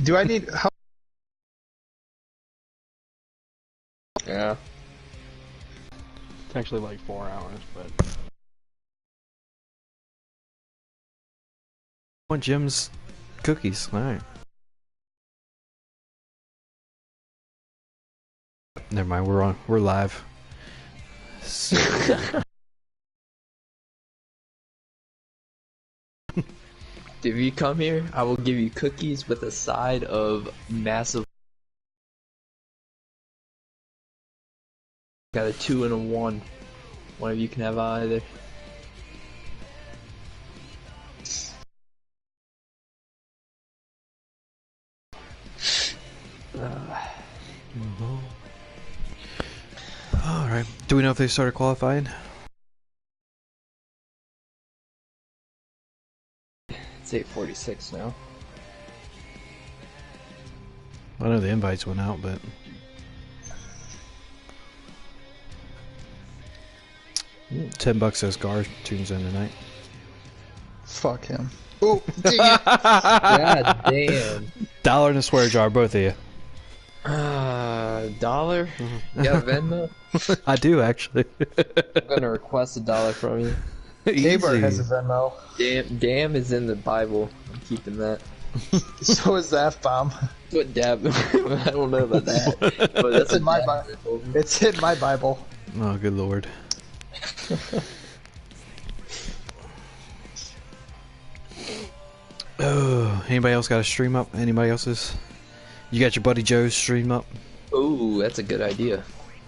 Do I need how? Yeah. It's actually like 4 hours, but... I want Jim's cookies. Alright. Never mind, we're live. If you come here, I will give you cookies with a side of massive. Got a 2 and a 1. One of you can have either. Alright. Do we know if they started qualifying? It's 8:46 now. I know the invites went out, but... $10 says Gar tunes in tonight. Fuck him. Oh, dang it. God damn. $1 in a swear jar, both of you. Dollar? You got a Venmo? I do, actually. I'm gonna request $1 from you. Tabor has a Venmo. Damn is in the Bible. I'm keeping that. So is the F-bomb. What dab? I don't know about that. But that's in my Bible. It's in my Bible. Oh, good lord. Oh, anybody else got a stream up? Anybody else's? You got your buddy Joe's stream up? Ooh, that's a good idea.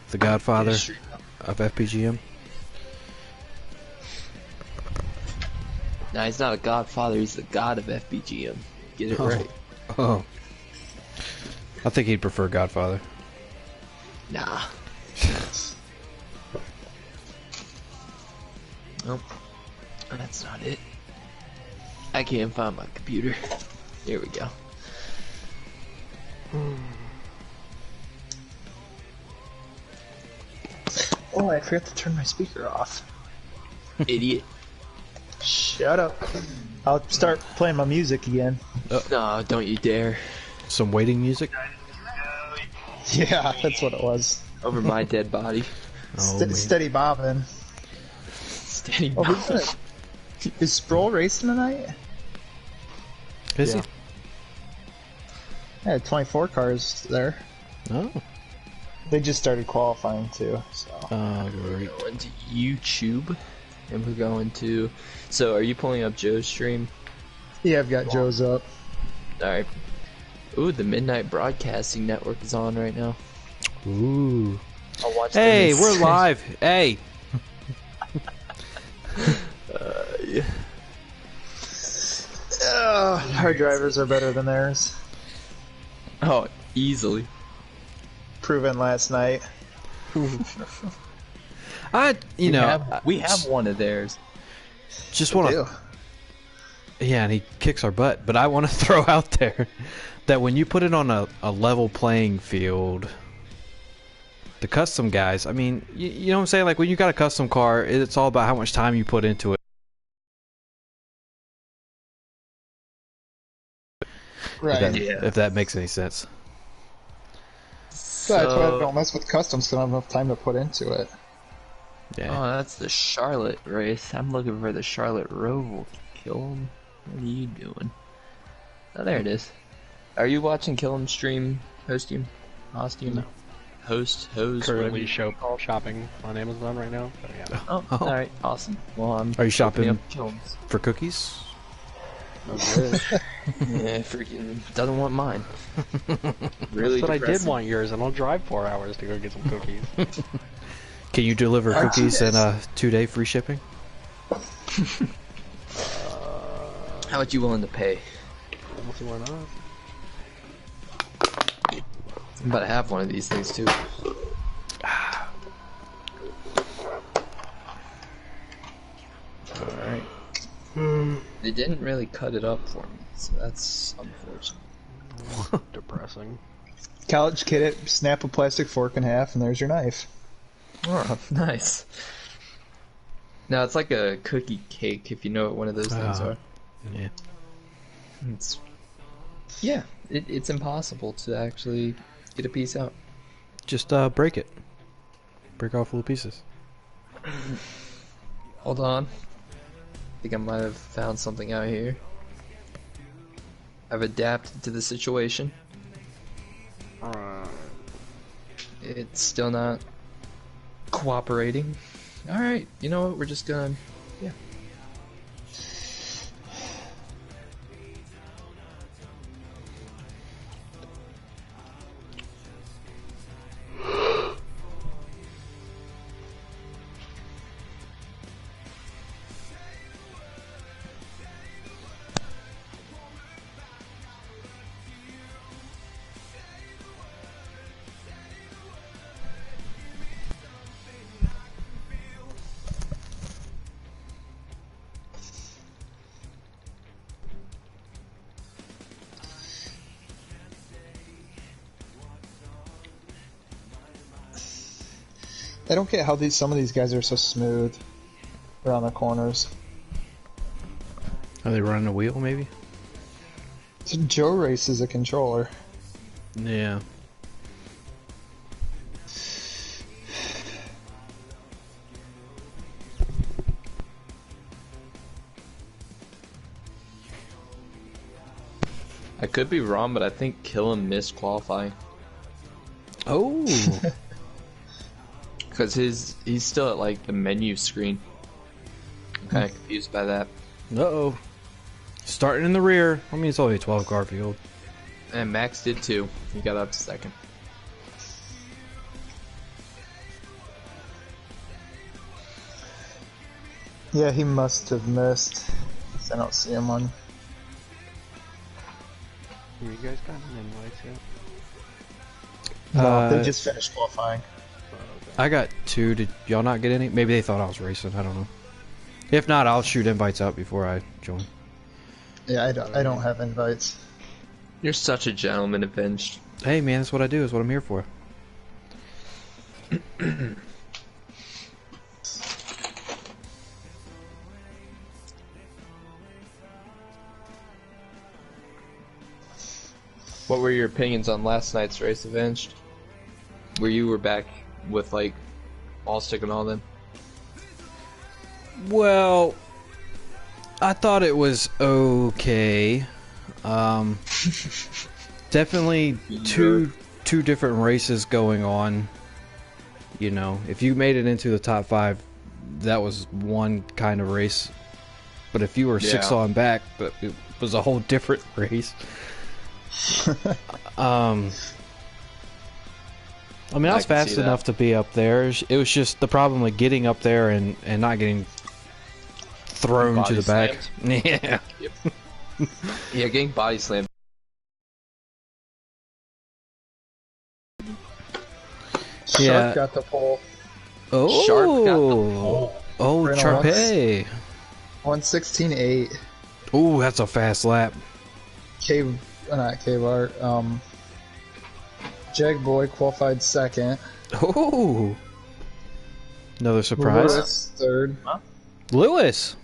The Godfather of FPGM? Nah, he's not a godfather, he's the god of FBGM. Get it right. Oh. I think he'd prefer Godfather. Nah. Nope. That's not it. I can't find my computer. Here we go. Oh, I forgot to turn my speaker off. Idiot. Shut up. I'll start playing my music again. No, don't you dare. Some waiting music? Yeah, that's what it was. Over my dead body. Oh, man. Steady bobbing. Steady Oh, bob. who's that? Is Sproul racing tonight? Is Yeah. I had 24 cars there. he? Oh. They just started qualifying too, so. Oh, great. We're going to YouTube. And we're going to... So, are you pulling up Joe's stream? Yeah, I've got Joe's up. Alright. Ooh, the Midnight Broadcasting Network is on right now. Ooh. I'll watch Hey, them we're instead. live. Hey. Yeah. Our drivers are better than theirs. Oh, easily. Proven last night. You know, We have one of theirs. just want Ew. to... Yeah, and he kicks our butt. But I want to throw out there that when you put it on a level playing field, the custom guys, I mean, you know what I'm saying? Like, when you got a custom car, it's all about how much time you put into it. Right. If that makes any sense. So that's why I don't mess with customs, because I don't have enough time to put into it. Yeah. Oh, that's the Charlotte race. I'm looking for the Charlotte Roval. Kill him. What are you doing? Oh, there it is. Are you watching Kill him stream? Host him? No. Hose, Currently whatever. shopping on Amazon right now. So yeah. Oh, alright, awesome. Well, I'm Are you shopping opening up Kill 'Ems. for cookies? Yeah, freaking doesn't want mine. Really But I did depressing. want yours, and I'll drive 4 hours to go get some cookies. Can you deliver Aren't you cookies and guys- 2-day free shipping? How much you willing to pay? We'll see why not. I'm about to have one of these things too. Alright. They didn't really cut it up for me, so that's unfortunate. Depressing. College kid it, snap a plastic fork in half, and there's your knife. Oh, nice. No, it's like a cookie cake, if you know what one of those things are. Yeah. It's... Yeah, it's impossible to actually get a piece out. Just break it. Break off little pieces. Hold on. I think I might have found something out here. I've adapted to the situation. It's still not cooperating. Alright, you know what? We're just gonna... Yeah. I don't get how some of these guys are so smooth around the corners. Are they running a wheel, maybe? So Joe races a controller. Yeah. I could be wrong, but I think Killam missed qualifying. Oh. Because he's still at like the menu screen. I'm kind of confused by that. Uh-oh. Starting in the rear. I mean, it's only a 12-car field. And Max did too. He got up to second. Yeah, he must have missed. I don't see him on. You guys got an invites yet? No, they just finished qualifying. I got 2. Did y'all not get any? Maybe they thought I was racing. I don't know. If not, I'll shoot invites out before I join. Yeah, I don't have invites. You're such a gentleman, Avenged. Hey, man, that's what I do. That's what I'm here for. What were your opinions on last night's race, Avenged? Where you were back with like all stick and all them? Well, I thought it was okay. Definitely two different races going on. You know, if you made it into the top 5, that was one kind of race. But if you were 6 on back, it was a whole different race. I mean, I was fast enough to be up there. It was just the problem with getting up there and not getting thrown to the back. Yeah. Yep. Yeah, getting body slammed. Sharp got the pole. Oh, Sharp got the pole. Oh, Charpay. 1:16.8. Ooh, that's a fast lap. Not K-Bar. Jag Boy qualified second. Oh, another surprise. Lewis third. Huh? Lewis.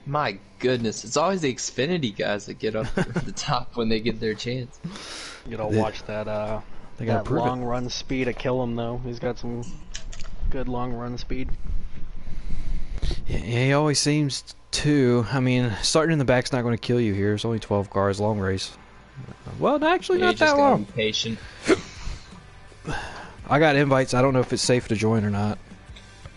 My goodness, it's always the Xfinity guys that get up at the top when they get their chance. You gotta watch that They gotta that prove long it. run speed to kill him though. He's got some good long run speed. Yeah, he always seems to. I mean, starting in the back's not going to kill you here. It's only 12 cars, long race. Well, actually, Yeah, not that long. Patient. I got invites. I don't know if it's safe to join or not.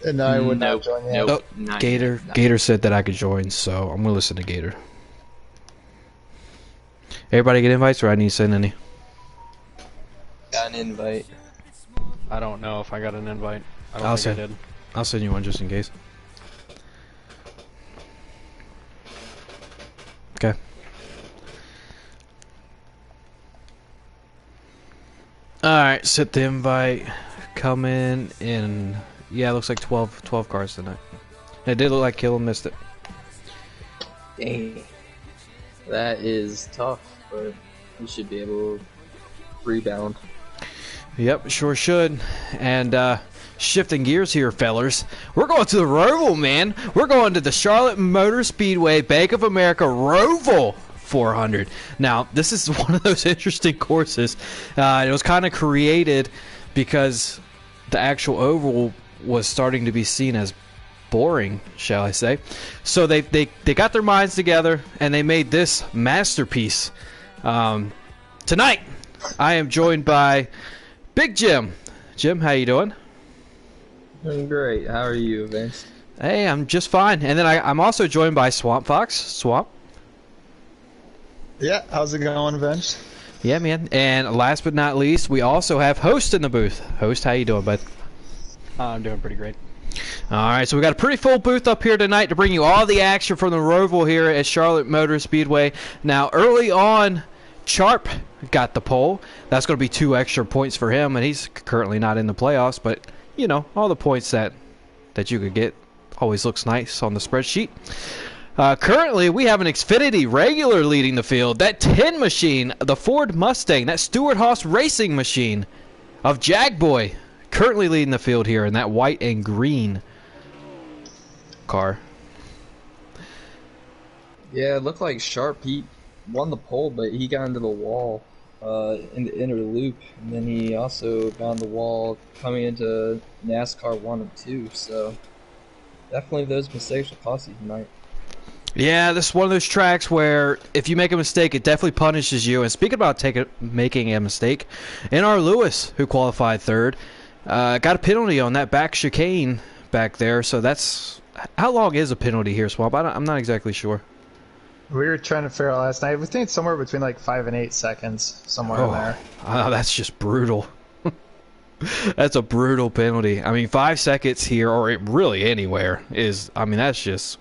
And I would not join the Nope. Oh, Not Gator. yet. Gator said that I could join, so I'm going to listen to Gator. Everybody get invites, or I need to send any? Got an invite. I don't know if I got an invite. I I'll don't think I send- did. I'll send you one just in case. Okay. Alright, set the invite. Come in. Yeah, it looks like 12 cars tonight. It did look like Killam missed it. Dang. That is tough, but you should be able to rebound. Yep, sure should. And shifting gears here, fellers. We're going to the Roval, man. We're going to the Charlotte Motor Speedway Bank of America Roval 400. Now, this is one of those interesting courses. It was kind of created because the actual oval was starting to be seen as boring, shall I say. So they got their minds together and they made this masterpiece. Tonight, I am joined by Big Jim. Jim, how you doing? Doing great. How are you, Vince? Hey, I'm just fine. And then I'm also joined by Swamp Fox. Swamp. Yeah, how's it going, Vince? Yeah, man. And last but not least, we also have Host in the booth. Host, how you doing, bud? I'm doing pretty great. All right, so we got a pretty full booth up here tonight to bring you all the action from the Roval here at Charlotte Motor Speedway. Now, early on, Charp got the pole. That's going to be 2 extra points for him, and he's currently not in the playoffs. But, you know, all the points that you could get always looks nice on the spreadsheet. Currently, we have an Xfinity regular leading the field. That 10 machine, the Ford Mustang, that Stewart-Haas racing machine of Jagboy, currently leading the field here in that white and green car. Yeah, it looked like Sharp. He won the pole, but he got into the wall in the inner loop, and then he also got on the wall coming into NASCAR 1 and 2. So definitely those mistakes will cost you tonight. Yeah, this is one of those tracks where if you make a mistake, it definitely punishes you. And speaking about making a mistake, NR Lewis, who qualified third, got a penalty on that back chicane back there. So that's... How long is a penalty here, Swamp? I'm not exactly sure. We were trying to figure out last night. We think it's somewhere between like 5 and 8 seconds, somewhere in there. Oh, that's just brutal. That's a brutal penalty. I mean, 5 seconds here, or really anywhere, is... I mean, that's just...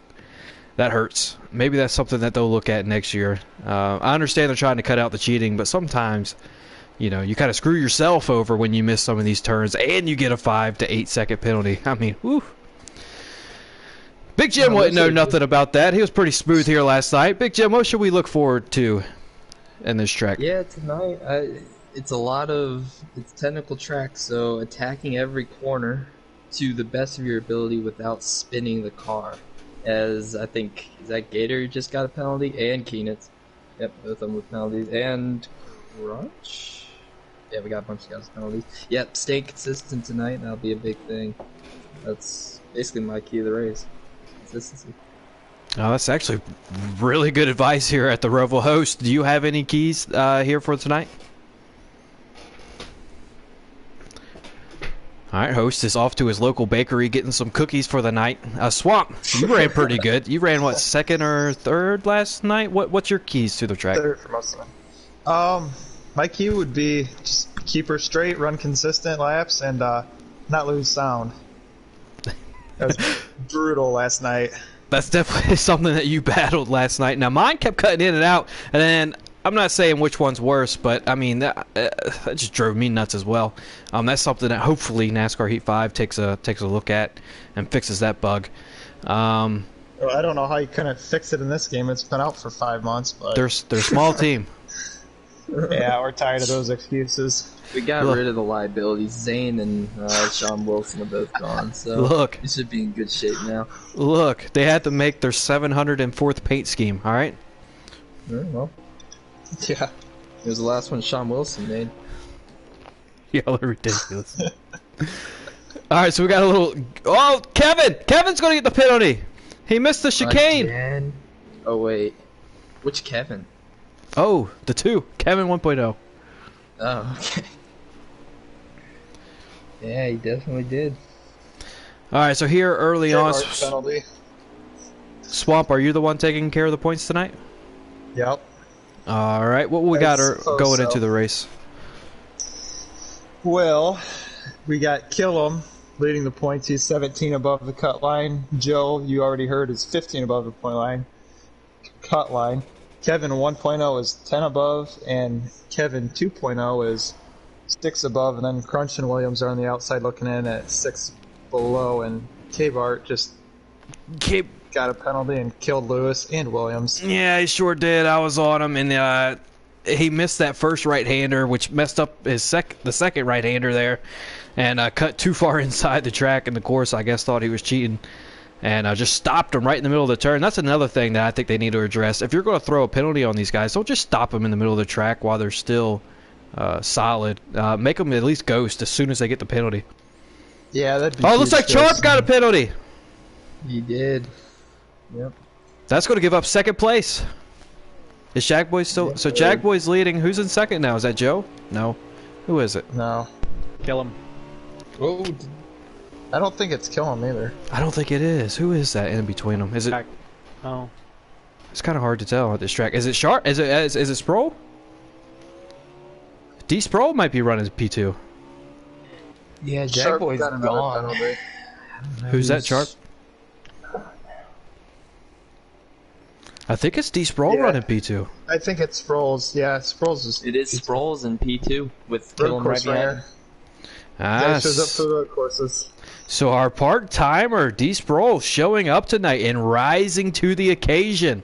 That hurts. Maybe that's something that they'll look at next year. I understand they're trying to cut out the cheating, but sometimes, you know, you kind of screw yourself over when you miss some of these turns, and you get a 5 to 8 second penalty. I mean, whew. Big Jim wouldn't know nothing about that. He was pretty smooth here last night. Big Jim, what should we look forward to in this track? Yeah, tonight it's a technical track, so attacking every corner to the best of your ability without spinning the car. As I think, is that Gator just got a penalty? And Keenitz. Yep, both of them with penalties. And Crunch? Yeah, we got a bunch of guys with penalties. Yep, stay consistent tonight. That'll be a big thing. That's basically my key of the race. Consistency. Oh, that's actually really good advice here at the Roval Host. Do you have any keys here for tonight? All right, Host is off to his local bakery getting some cookies for the night. Swamp, you ran pretty good. You ran, what, second or third last night? What's your keys to the track? Third for most of them. My key would be just keep her straight, run consistent laps, and not lose sound. That was brutal last night. That's definitely something that you battled last night. Now, mine kept cutting in and out, and then... I'm not saying which one's worse, but I mean that just drove me nuts as well. That's something that hopefully NASCAR Heat 5 takes a look at and fixes that bug. Well, I don't know how you couldn't fix it in this game. It's been out for 5 months, but they're a small team. Yeah, we're tired of those excuses. We got rid of the liabilities. Zane and Sean Wilson are both gone, so look, we should be in good shape now. Look, they had to make their 704th paint scheme. All right. Well. Yeah. It was the last one Sean Wilson made. Y'all are ridiculous. Alright, so we got a little... Oh, Kevin! Kevin's going to get the penalty! He missed the chicane! Again? Oh, wait. Which Kevin? Oh, the 2. Kevin 1.0. Oh, okay. Yeah, he definitely did. Alright, so here early on... Penalty. Swamp, are you the one taking care of the points tonight? Yep. Alright, what we got going into the race? Well, we got Killam leading the points. He's 17 above the cut line. Joe, you already heard, is 15 above the cut line. Kevin 1.0 is 10 above, and Kevin 2.0 is 6 above, and then Crunch and Williams are on the outside looking in at 6 below, and K-Bart just got a penalty and killed Lewis and Williams. Yeah, he sure did. I was on him, and he missed that first right-hander, which messed up the second right-hander there, and cut too far inside the track, and the course, I guess, thought he was cheating. and just stopped them right in the middle of the turn. That's another thing that I think they need to address. If you're going to throw a penalty on these guys, don't just stop them in the middle of the track while they're still solid. Make them at least ghost as soon as they get the penalty. Yeah, that'd be Oh, it looks like Sharp got a penalty. He did. Yep. That's going to give up second place. Is Jagboy still? So Jagboy's leading. Who's in second now? Is that Joe? No. Who is it? No. Kill him. Oh, I don't think it's Kill him either. I don't think it is. Who is that in between them? Is it? Oh. It's kind of hard to tell at this track. Is it Sharp? Is it Sproul? D Sproul might be running P2. yeah, Sharp Jackboy's got another gone. penalty. Who's that, Sharp? I think it's D Sproul Yeah. running P2. I think it's Sproles. Yeah, Sproles is. It is Sproles in P2 with Kill road him right course behind. runner. Ah, Guy shows up for the road courses. so our part-timer D Sproul showing up tonight and rising to the occasion.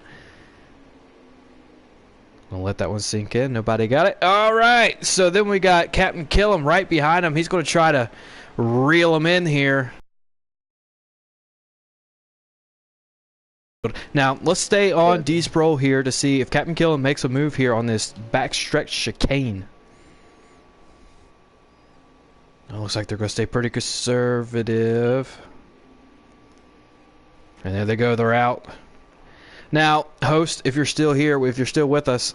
I'll let that one sink in. Nobody got it. All right. So then we got Captain Killam right behind him. He's going to try to reel him in here. Now, let's stay on D Sproul here to see if Captain Killam makes a move here on this backstretch chicane. It looks like they're going to stay pretty conservative. And there they go. They're out. Now, host, if you're still here, if you're still with us,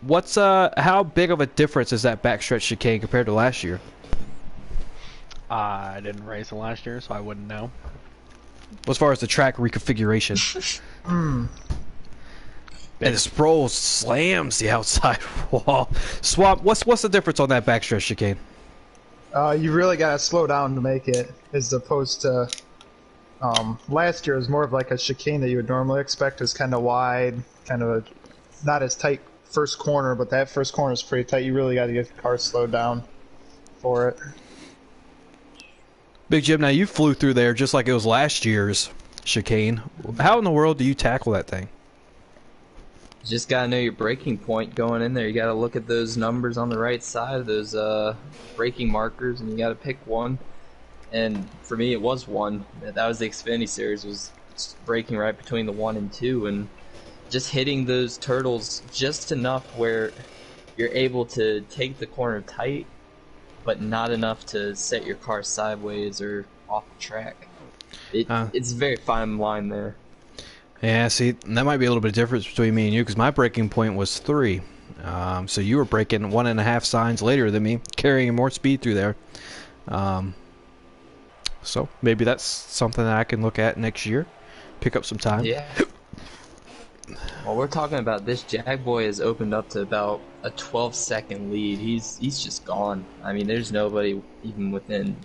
what's how big of a difference is that backstretch chicane compared to last year? I didn't race it last year, so I wouldn't know. As far as the track reconfiguration. And the Sproul slams the outside wall. Swamp, what's the difference on that backstretch chicane? You really gotta slow down to make it, as opposed to last year. It was more of like a chicane that you would normally expect. It was kind of wide, kind of not as tight first corner, but that first corner is pretty tight. You really got to get the car slowed down for it. Big Jim, now you flew through there just like it was last year's chicane. How in the world do you tackle that thing? You just gotta know your braking point going in there. You gotta look at those numbers on the right side, those braking markers, and you gotta pick one. And for me, it was 1. That was the Xfinity series, was braking right between the 1 and 2, and just hitting those turtles just enough where you're able to take the corner tight, but not enough to set your car sideways or off the track. It's a very fine line there. Yeah, see, that might be a little bit of difference between me and you, because my braking point was 3. So you were braking 1.5 signs later than me, carrying more speed through there. So maybe that's something that I can look at next year, pick up some time. Yeah. Well, we're talking about this. Jagboy has opened up to about a 12-second lead. He's just gone. I mean, there's nobody even within.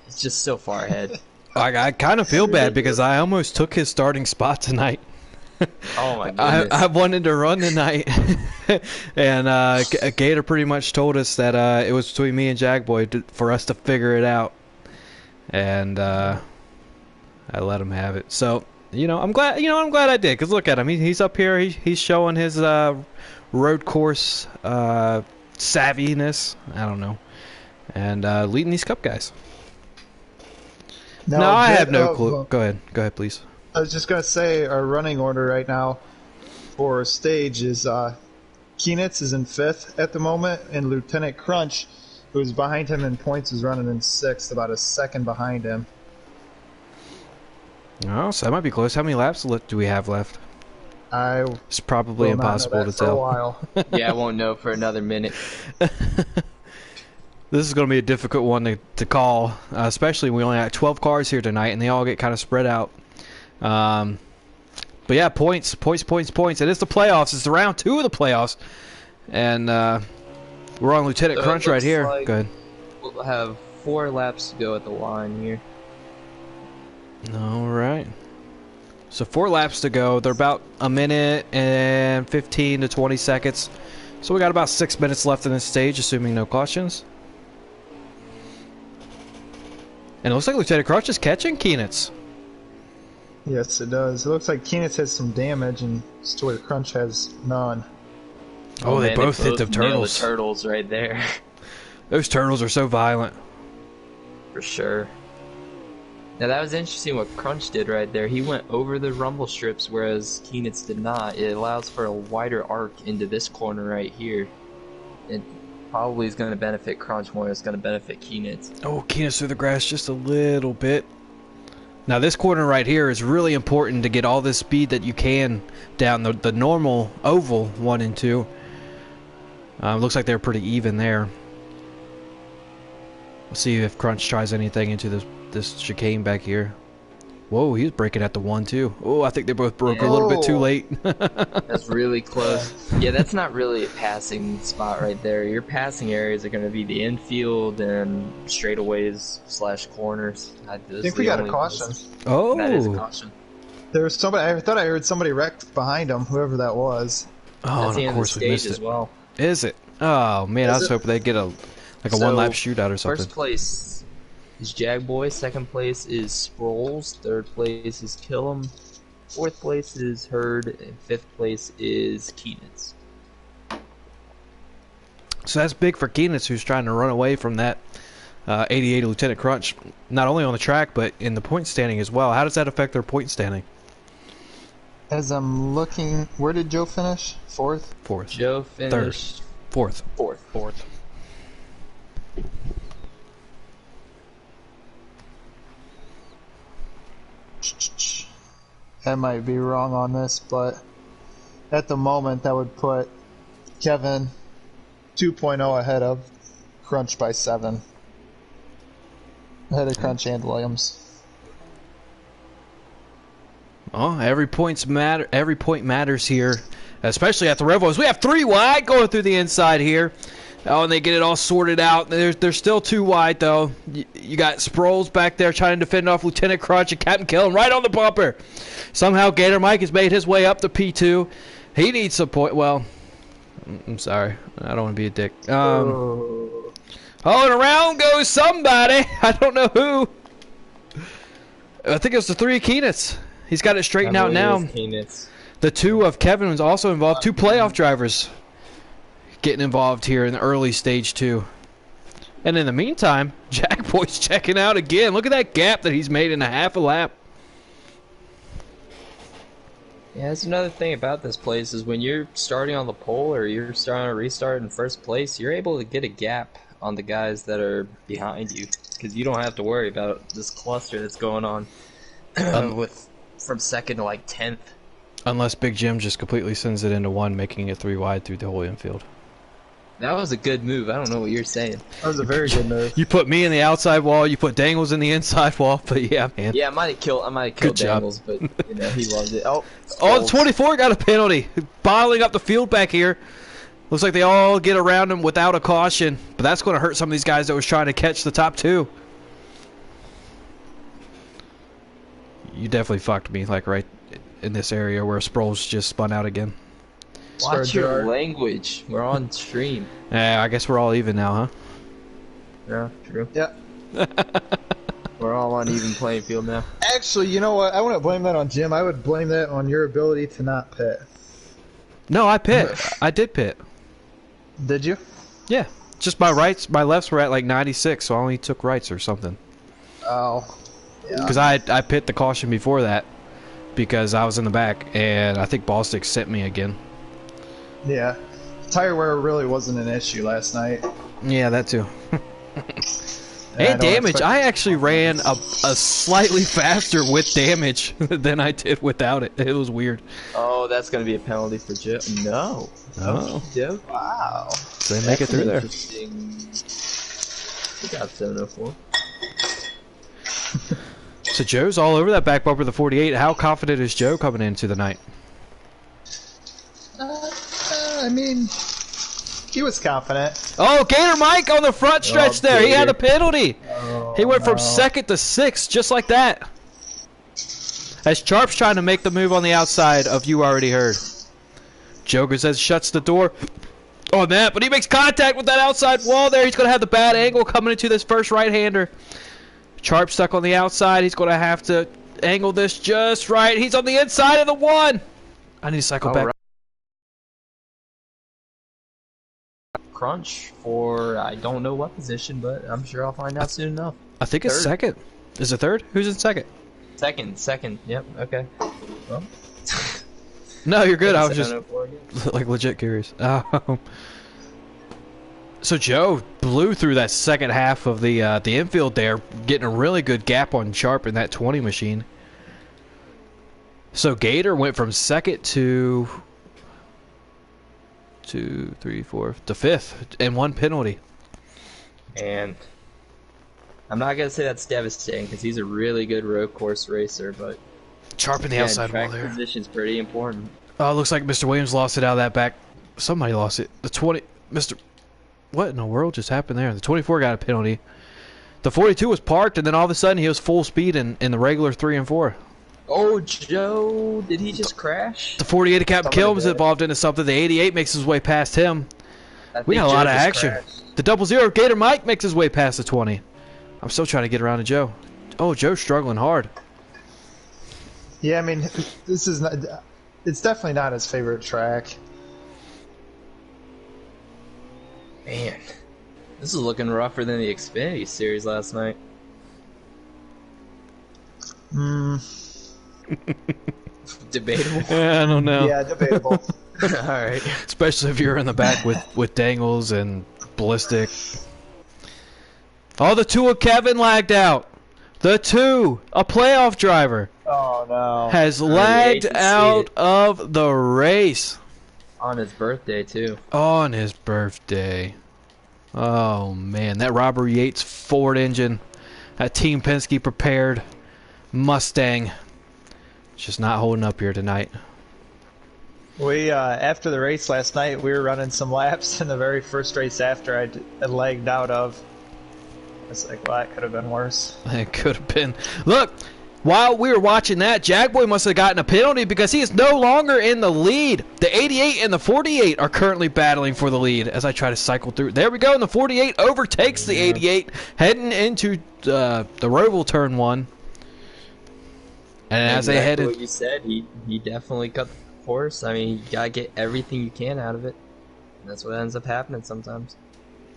It's just so far ahead. I kind of feel bad because I almost took his starting spot tonight. Oh my goodness. I wanted to run tonight, and Gator pretty much told us that it was between me and Jagboy for us to figure it out, and I let him have it. So I'm glad. I'm glad I did, because look at him. He's up here. He's showing his road course savviness. I don't know, and leading these Cup guys. No, I have no clue. Go ahead, please. I was just gonna say our running order right now for stage is Keenitz is in 5th at the moment, and Lieutenant Crunch, who's behind him in points, is running in 6th, about a second behind him. Oh, so that might be close. How many laps do we have left? It's probably will not know impossible that to for tell. a while. Yeah, I won't know for another minute. This is going to be a difficult one to call, especially we only have 12 cars here tonight, and they all get kind of spread out. But yeah, points. It is the playoffs. It's the round 2 of the playoffs, and we're on Lieutenant Crunch right here. Like Go ahead. We'll have 4 laps to go at the line here. All right. So 4 laps to go. They're about a minute and 15 to 20 seconds. So we got about 6 minutes left in this stage, assuming no cautions. And it looks like Lieutenant Crunch is catching Keenitz. Yes, it does. It looks like Keenitz has some damage, and Stuart Crunch has none. Oh, they man, both hit the nailed turtles. The turtles right there. Those turtles are so violent. For sure. Now that was interesting what Crunch did right there. He went over the rumble strips, whereas Keenitz did not. It allows for a wider arc into this corner right here. It probably is going to benefit Crunch more than it's going to benefit Keenitz. Oh, Keenitz through the grass just a little bit. Now this corner right here is really important to get all the speed that you can down the normal oval 1 and 2. Looks like they're pretty even there. We'll see if Crunch tries anything into this chicane back here. Whoa, he was breaking at the 1 too. Oh, I think they both broke a little bit too late. That's really close. Yeah, that's not really a passing spot right there. Your passing areas are going to be the infield and straightaways / corners. I think we got a caution. Oh, that is a caution. There was somebody. I thought I heard somebody wrecked behind him, whoever that was. Oh, that's the and of end course of the we stage missed as well. Is it? Oh man, I was hoping they'd get a one-lap shootout or something. First place is Jagboy, second place is Sproles, third place is Killam, fourth place is Hurd, and fifth place is Keenitz. So that's big for Keenitz, who's trying to run away from that 88 Lieutenant Crunch, not only on the track, but in the point standing as well. How does that affect their point standing? As I'm looking, where did Joe finish? Fourth? Fourth. Joe finished... Third. Fourth. Fourth. I might be wrong on this, but at the moment that would put Kevin 2.0 ahead of Crunch by 7. Ahead of Crunch and Williams. Oh, every point matters here, especially at the Roval. We have 3 wide going through the inside here. Oh, and they get it all sorted out. They're still 2 wide, though. You got Sproles back there trying to defend off Lieutenant Crunch and Captain Killam right on the bumper. Somehow Gator Mike has made his way up to P2. He needs some point. Well, I'm sorry. I don't want to be a dick. Oh, and around goes somebody. I don't know who. I think it was the 3 Keenitz. He's got it straightened out now. The 2 of Kevin was also involved. 2 playoff drivers getting involved here in the early stage 2. And in the meantime, Jackboy's checking out again. Look at that gap that he's made in a half a lap. Yeah, that's another thing about this place is when you're starting on the pole or you're starting a restart in first place, you're able to get a gap on the guys that are behind you because you don't have to worry about this cluster that's going on with from second to like 10th. Unless Big Jim just completely sends it into 1, making it 3 wide through the whole infield. That was a good move. I don't know what you're saying. That was a very good move. You put me in the outside wall, you put Dangles in the inside wall, but yeah, man. Yeah, I might have killed Dangles, but you know, he loved it. Oh, the 24 got a penalty. Bottling up the field back here. Looks like they all get around him without a caution, but that's going to hurt some of these guys that was trying to catch the top 2. You definitely fucked me, like right in this area where Sproles just spun out again. Watch your language. We're on stream. Yeah, I guess we're all even now, huh? Yeah, true. Yeah. We're all on even playing field now. Actually, you know what? I wouldn't blame that on Jim. I would blame that on your ability to not pit. No, I pit. I did pit. Did you? Yeah. Just my lefts were at like 96, so I only took rights or something. Oh. Yeah. Because I pit the caution before that because I was in the back, and I think Ballstick sent me again. Yeah. Tire wear really wasn't an issue last night. Yeah, that too. And damage. I actually ran a slightly faster with damage than I did without it. It was weird. Oh, that's going to be a penalty for Joe. No. Oh. Joe? Wow. So they make it through there. We got 704. So Joe's all over that back bumper, the 48. How confident is Joe coming into the night? I mean, he was confident. Oh, Gator Mike on the front stretch there. He had a penalty. Oh, He went from 2nd to 6th, just like that. As Sharp's trying to make the move on the outside of You Already Heard. Joker says shuts the door on that, but he makes contact with that outside wall there. He's going to have the bad angle coming into this first right-hander. Sharp stuck on the outside. He's going to have to angle this just right. He's on the inside of the 1. I need to cycle back. Right. Crunch for I don't know what position, but I'm sure I'll find out soon enough. I think it's Third. 2nd. Is it third? Who's in second? Second. Yep. Okay. Well. No, you're good. I was just 704 like legit curious. So Joe blew through that second half of the infield there, getting a really good gap on Sharp in that 20 machine. So Gator went from second to 2, 3, 4 to fifth and one penalty. And I'm not gonna say that's devastating because he's a really good road course racer, but Sharp in the outside wall there. Position's pretty important. Oh, it looks like Mr. Williams lost it out of that back. Somebody lost it. The 20, Mr. What in the world just happened there? The 24 got a penalty. The 42 was parked, and then all of a sudden he was full speed in the regular 3 and 4. Oh, Joe, did he just crash? The 48 of Captain Kilm's involved into something. The 88 makes his way past him. We got a lot of action. Crashed. The 00 Gator Mike makes his way past the 20. I'm still trying to get around to Joe. Oh, Joe's struggling hard. Yeah, I mean, this is not. It's definitely not his favorite track. Man, this is looking rougher than the Xfinity series last night. Debatable. Yeah, I don't know. Yeah, debatable. Alright. Especially if you're in the back with Dangles and Ballistic. Oh, the 2 of Kevin lagged out. The 2, a playoff driver, Oh no. has lagged out of the race. On his birthday, too. On his birthday. Oh, man. That Robert Yates Ford engine. That Team Penske prepared Mustang. It's just not holding up here tonight. We after the race last night, we were running some laps in the very first race after I lagged out of. It's like, well, that could have been worse. It could have been. Look, while we were watching that, Jackboy must have gotten a penalty because he is no longer in the lead. The 88 and the 48 are currently battling for the lead as I try to cycle through. There we go, and the 48 overtakes the 88, heading into the Roval turn 1. And as they headed, what you said, he definitely cut the course. I mean, you gotta get everything you can out of it. And that's what ends up happening sometimes.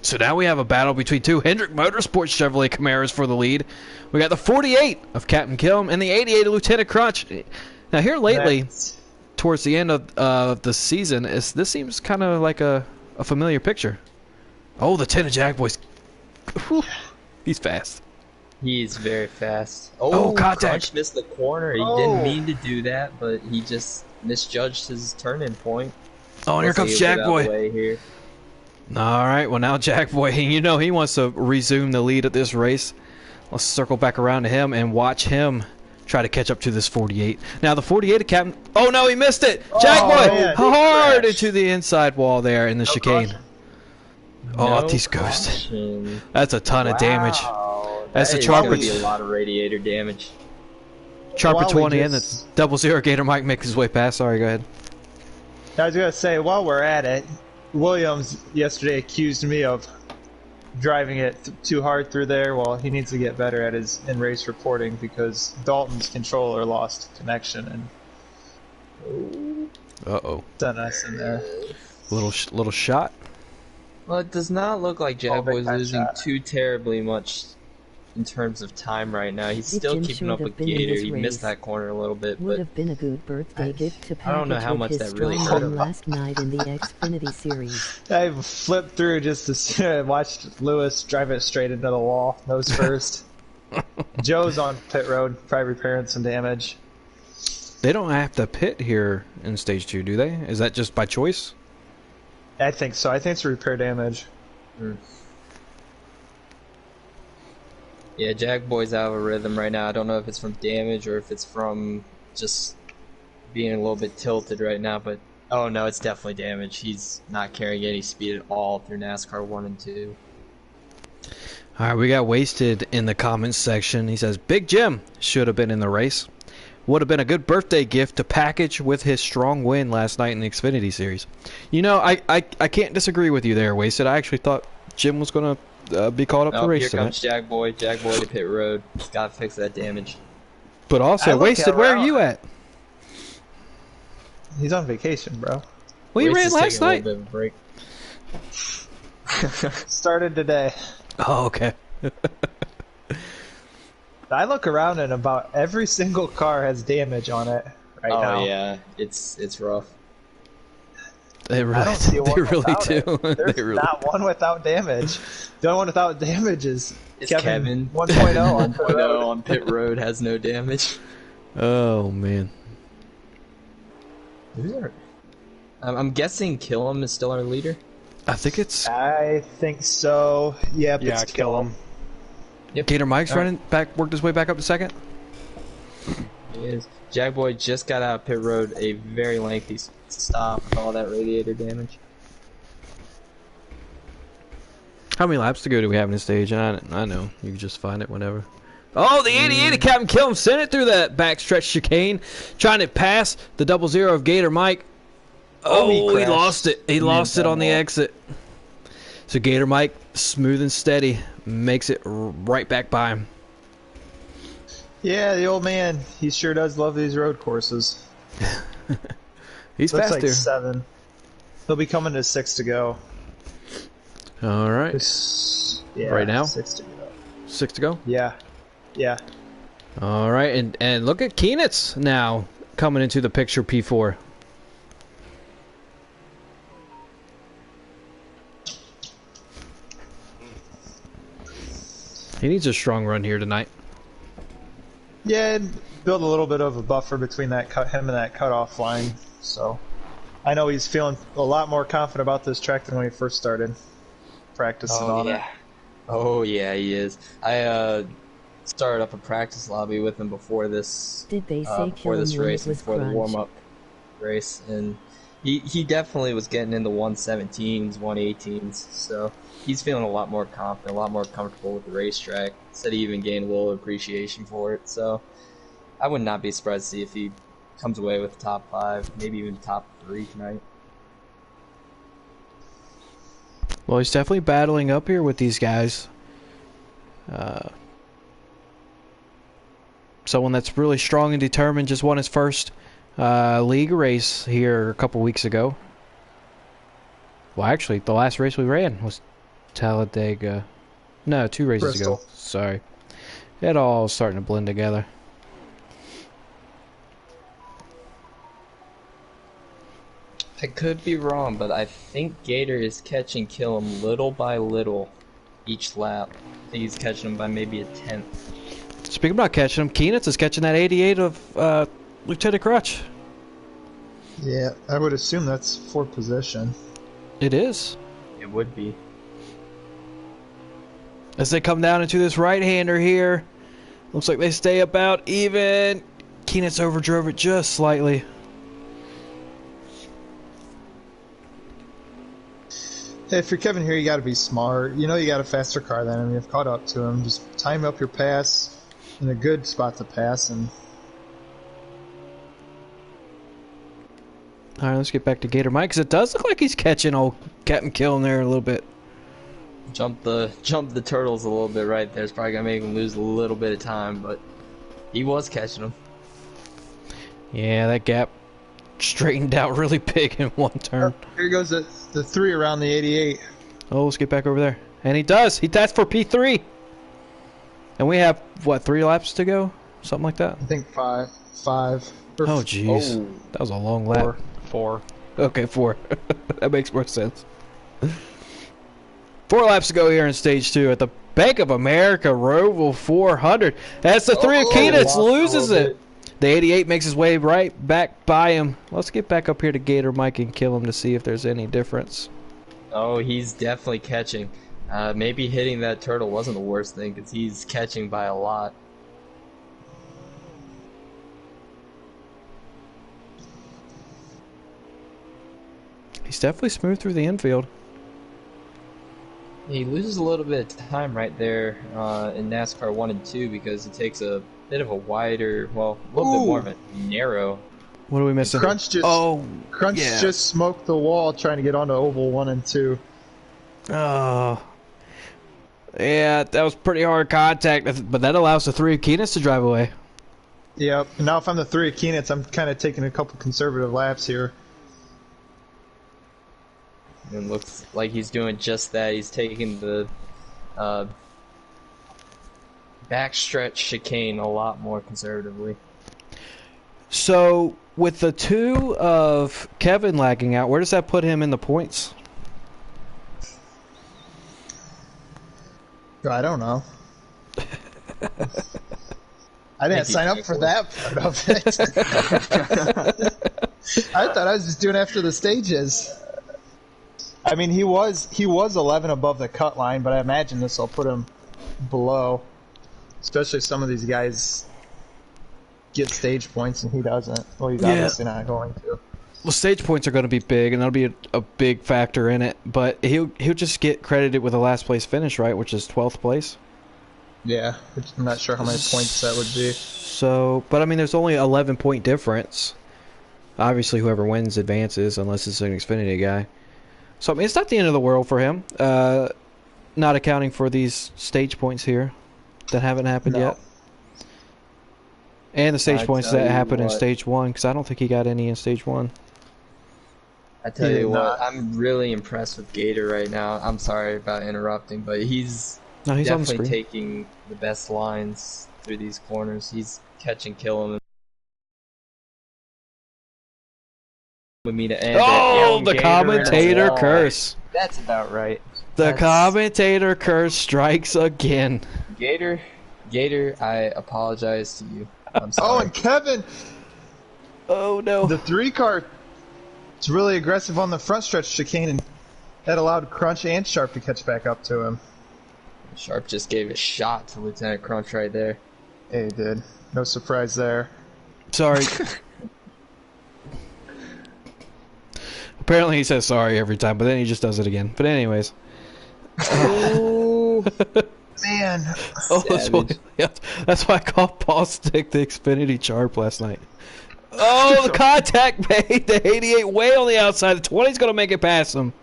So now we have a battle between 2 Hendrick Motorsports Chevrolet Camaros for the lead. We got the 48 of Captain Kilm and the 88 of Lieutenant Crunch. Now here lately, towards the end of the season, this seems kind of like a familiar picture. Oh, the 10 of Jackboy's. He's fast. He's very fast. Oh, contact. Crunch missed the corner. He didn't mean to do that, but he just misjudged his turn-in point. Oh, and here comes Jackboy. Here. All right, well now Jackboy, he wants to resume the lead at this race. Let's circle back around to him and watch him try to catch up to this 48. Now the 48 of Captain. Oh no, he missed it! Jackboy hard into the inside wall there in the chicane. Oh, he's ghosted. That's a ton of damage. That's the Charper. A lot of radiator damage. Charper 20 and the 00 Gator Mike makes his way past. Sorry, go ahead. I was gonna say, while we're at it, Williams yesterday accused me of driving it too hard through there. Well, he needs to get better at his in-race reporting because Dalton's controller lost connection and done us in there. Little shot. Well, it does not look like Jackboy's losing too terribly much in terms of time right now. He's still keeping up with Gator. He missed that corner a little bit, would but have been a good birthday gift to I don't know how much that really hurt him last night in the Xfinity series. I flipped through just to see, I watched Lewis drive it straight into the wall, nose first. Joe's on pit road, probably repairing some damage. They don't have to pit here in stage 2, do they? Is that just by choice? I think so. I think it's repair damage. Yeah, Jackboy's out of a rhythm right now. I don't know if it's from damage or if it's from just being a little bit tilted right now, but oh no, it's definitely damage. He's not carrying any speed at all through NASCAR 1 and 2. Alright, we got Wasted in the comments section. He says, Big Jim should have been in the race. Would have been a good birthday gift to package with his strong win last night in the Xfinity Series. You know, I can't disagree with you there, Wasted. I actually thought Jim was going to be called up to race tonight. Here comes Jackboy. Jackboy to pit road. Got to fix that damage. But also, Wasted, where are you at? He's on vacation, bro. Well, you ran last night. A little bit of a break. Started today. Oh, okay. I look around and about every single car has damage on it right now. Oh yeah, it's rough. They really, I don't see they one really without do. it. There's They really not one without damage. The only one without damage is It's Kevin 1.0 on pit 1.0 road. on pit road has no damage. Oh man. I'm guessing Killam is still our leader. I think it's I think so. Yep, Yeah, it's kill him. Yep. Gator Mike's All right. running back, worked his way back up to second. He is. Jackboy just got out of pit road, a very lengthy stop with all that radiator damage. How many laps to go do we have in this stage? I know. You can just find it whenever. Oh, the 88 of Captain Killam sent it through that backstretch chicane, trying to pass the 00 of Gator Mike. Oh, he he crashed. lost it. He lost it on the wall. exit. So Gator Mike, smooth and steady, makes it right back by him. Yeah, the old man. He sure does love these road courses. He's Looks fast like there. 7. He'll be coming to 6 to go. All right. Yeah, Right now? 6 to go. 6 to go. Yeah. Yeah. All right, and look at Keenitz now coming into the picture, P4. He needs a strong run here tonight. Yeah, and build a little bit of a buffer between him and that cutoff line. So I know he's feeling a lot more confident about this track than when he first started practicing on it. Oh yeah, he is. I started up a practice lobby with him before this Did they say before this Killam when race, it was before the crunch? warm up race, and he definitely was getting in the 117s, 118s. So he's feeling a lot more confident, a lot more comfortable with the racetrack. Said he even gained a little appreciation for it. So I would not be surprised to see if he comes away with top 5, maybe even top 3 tonight. Well, he's definitely battling up here with these guys. Someone that's really strong and determined just won his first league race here a couple weeks ago. Well, actually, the last race we ran was Talladega. No, 2 races ago. Bristol. Sorry. It all starting to blend together. I could be wrong, but I think Gator is catching Killam little by little each lap. I think he's catching him by maybe a 10th. Speaking about catching him, Keenitz is catching that 88 of Lieutenant Crutch. Yeah, I would assume that's for position. It is. It would be. As they come down into this right-hander here, looks like they stay about even. Keenitz overdrove it just slightly. Hey, if you're Kevin here, you got to be smart. You know you got a faster car than him. You've caught up to him. Just time up your pass in a good spot to pass, and All right, let's get back to Gator Mike, because it does look like he's catching old Captain Killam there a little bit. Jump the turtles a little bit right there. It's probably gonna make him lose a little bit of time, but he was catching them. Yeah, that gap straightened out really big in one turn. here goes the 3 around the 88. Oh, let's get back over there. And he does. That's for P3. And we have, what, 3 laps to go? Something like that? I think 5. Oh, jeez. Oh. That was a long lap. 4. Okay, 4. That makes more sense. 4 laps to go here in stage 2 at the Bank of America Roval 400. That's the 3 of Keenitz, lost a loses little it. The 88 makes his way right back by him. Let's get back up here to Gator Mike and kill him to see if there's any difference. Oh, he's definitely catching. Maybe hitting that turtle wasn't the worst thing, because he's catching by a lot. He's definitely smooth through the infield. He loses a little bit of time right there in NASCAR 1 and 2, because it takes a bit of a wider, well, a little bit more of a narrow. What are we missing? Crunch just yeah. just smoked the wall trying to get onto oval 1 and 2. Oh. Yeah, that was pretty hard contact, but that allows the 3 of Keenitz to drive away. Yep. And now if I'm the 3 of Keenitz, I'm kind of taking a couple conservative laps here. And looks like he's doing just that. He's taking the backstretch chicane a lot more conservatively. So, with the 2 of Kevin lagging out, where does that put him in the points? I don't know. I didn't sign up for that part of it. I thought I was just doing after the stages. I mean, he was 11 above the cut line, but I imagine this will put him below. Especially some of these guys get stage points and he doesn't. Well, he's obviously not going to. Well, stage points are going to be big, and that'll be a big factor in it. But he'll just get credited with a last place finish, right? Which is 12th place. Yeah, which I'm not sure how many points that would be. So, but I mean, there's only 11-point difference. Obviously, whoever wins advances, unless it's an Xfinity guy. So, I mean, it's not the end of the world for him. Not accounting for these stage points here that haven't happened yet. And the stage points that happened in stage 1, because I don't think he got any in stage 1. I tell you what, I'm really impressed with Gator right now. I'm sorry about interrupting, but he's definitely taking the best lines through these corners. He's catching, killing with me to end it. Oh, the commentator curse. That's about right. The commentator curse strikes again. Gator, I apologize to you. I'm sorry. Oh, and Kevin! Oh, no. The 3-car is really aggressive on the front stretch chicane, and that allowed Crunch and Sharp to catch back up to him. Sharp just gave a shot to Lieutenant Crunch right there. Yeah, he did. No surprise there. Sorry. Apparently he says sorry every time, but then he just does it again. But anyways. Oh, man. Oh, that's why I called Paul Stick the Xfinity Sharp last night. Oh, the contact made the 88 way on the outside. The 20's going to make it past him.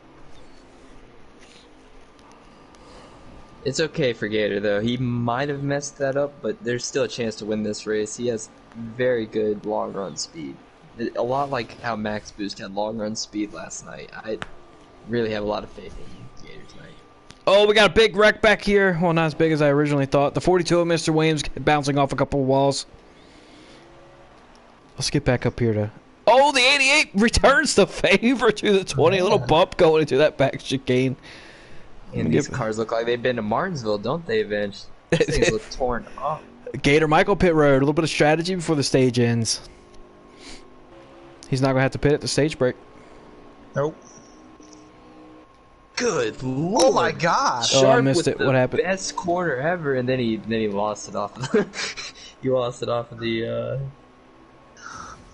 It's okay for Gator, though. He might have messed that up, but there's still a chance to win this race. He has very good long-run speed. A lot like how Max Boost had long-run speed last night. I really have a lot of faith in Gator tonight. Oh, we got a big wreck back here. Well, not as big as I originally thought. The 42 of Mr. Williams bouncing off a couple of walls. Let's get back up here to... Oh, the 88 returns the favor to the 20. A little bump going into that back chicane. And these cars look like they've been to Martinsville, don't they, Vince? These things look torn up. Gator Michael pit road. A little bit of strategy before the stage ends. He's not going to have to pit at the stage break. Nope. Good Lord. Oh my gosh. Oh, I missed it. What happened? Best corner ever, and then he lost it off. He lost it off of the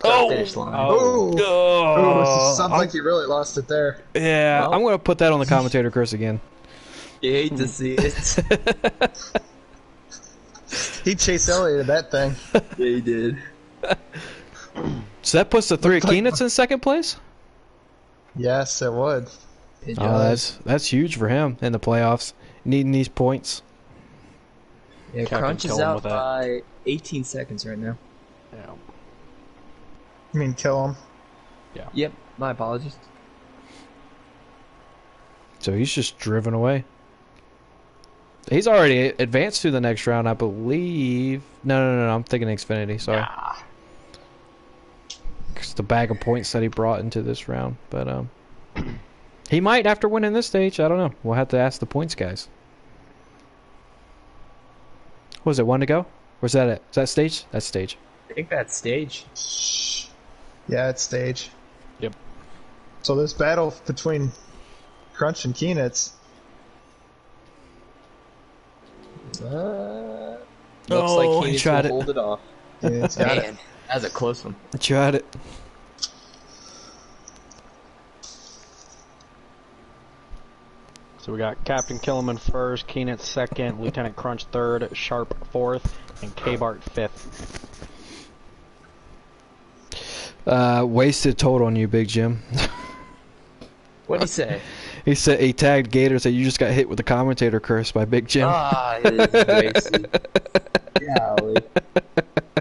finish line. Oh, sounds like he really lost it there. Yeah, well, I'm going to put that on the commentator curse again. You hate to see it. He chased Elliott that thing. Yeah, he did. So that puts the 3 of Keenitz in second place? Yes, it would. Oh, that's huge for him in the playoffs, needing these points. Yeah, Crunch is out by 18 seconds right now. Yeah. You mean kill him? Yeah. Yep, my apologies. So he's just driven away. He's already advanced to the next round, I believe. No, I'm thinking Xfinity, sorry. Nah. It's the bag of points that he brought into this round. But he might after winning this stage. I don't know. We'll have to ask the points guys. What was it, 1 to go? Or is that it? Is that stage? That's stage. I think that's stage. Yeah, it's stage. Yep. So this battle between Crunch and Keenitz. Looks like he tried will hold it off. Yeah, it's got it. That was a close one. I tried it. So we got Captain Killiman first, Keenan second, Lieutenant Crunch third, Sharp fourth, and K-Bart fifth. Wasted total on you, Big Jim. What'd he say? He said he tagged Gator, said you just got hit with the commentator curse by Big Jim. Ah, it is wasted. Golly.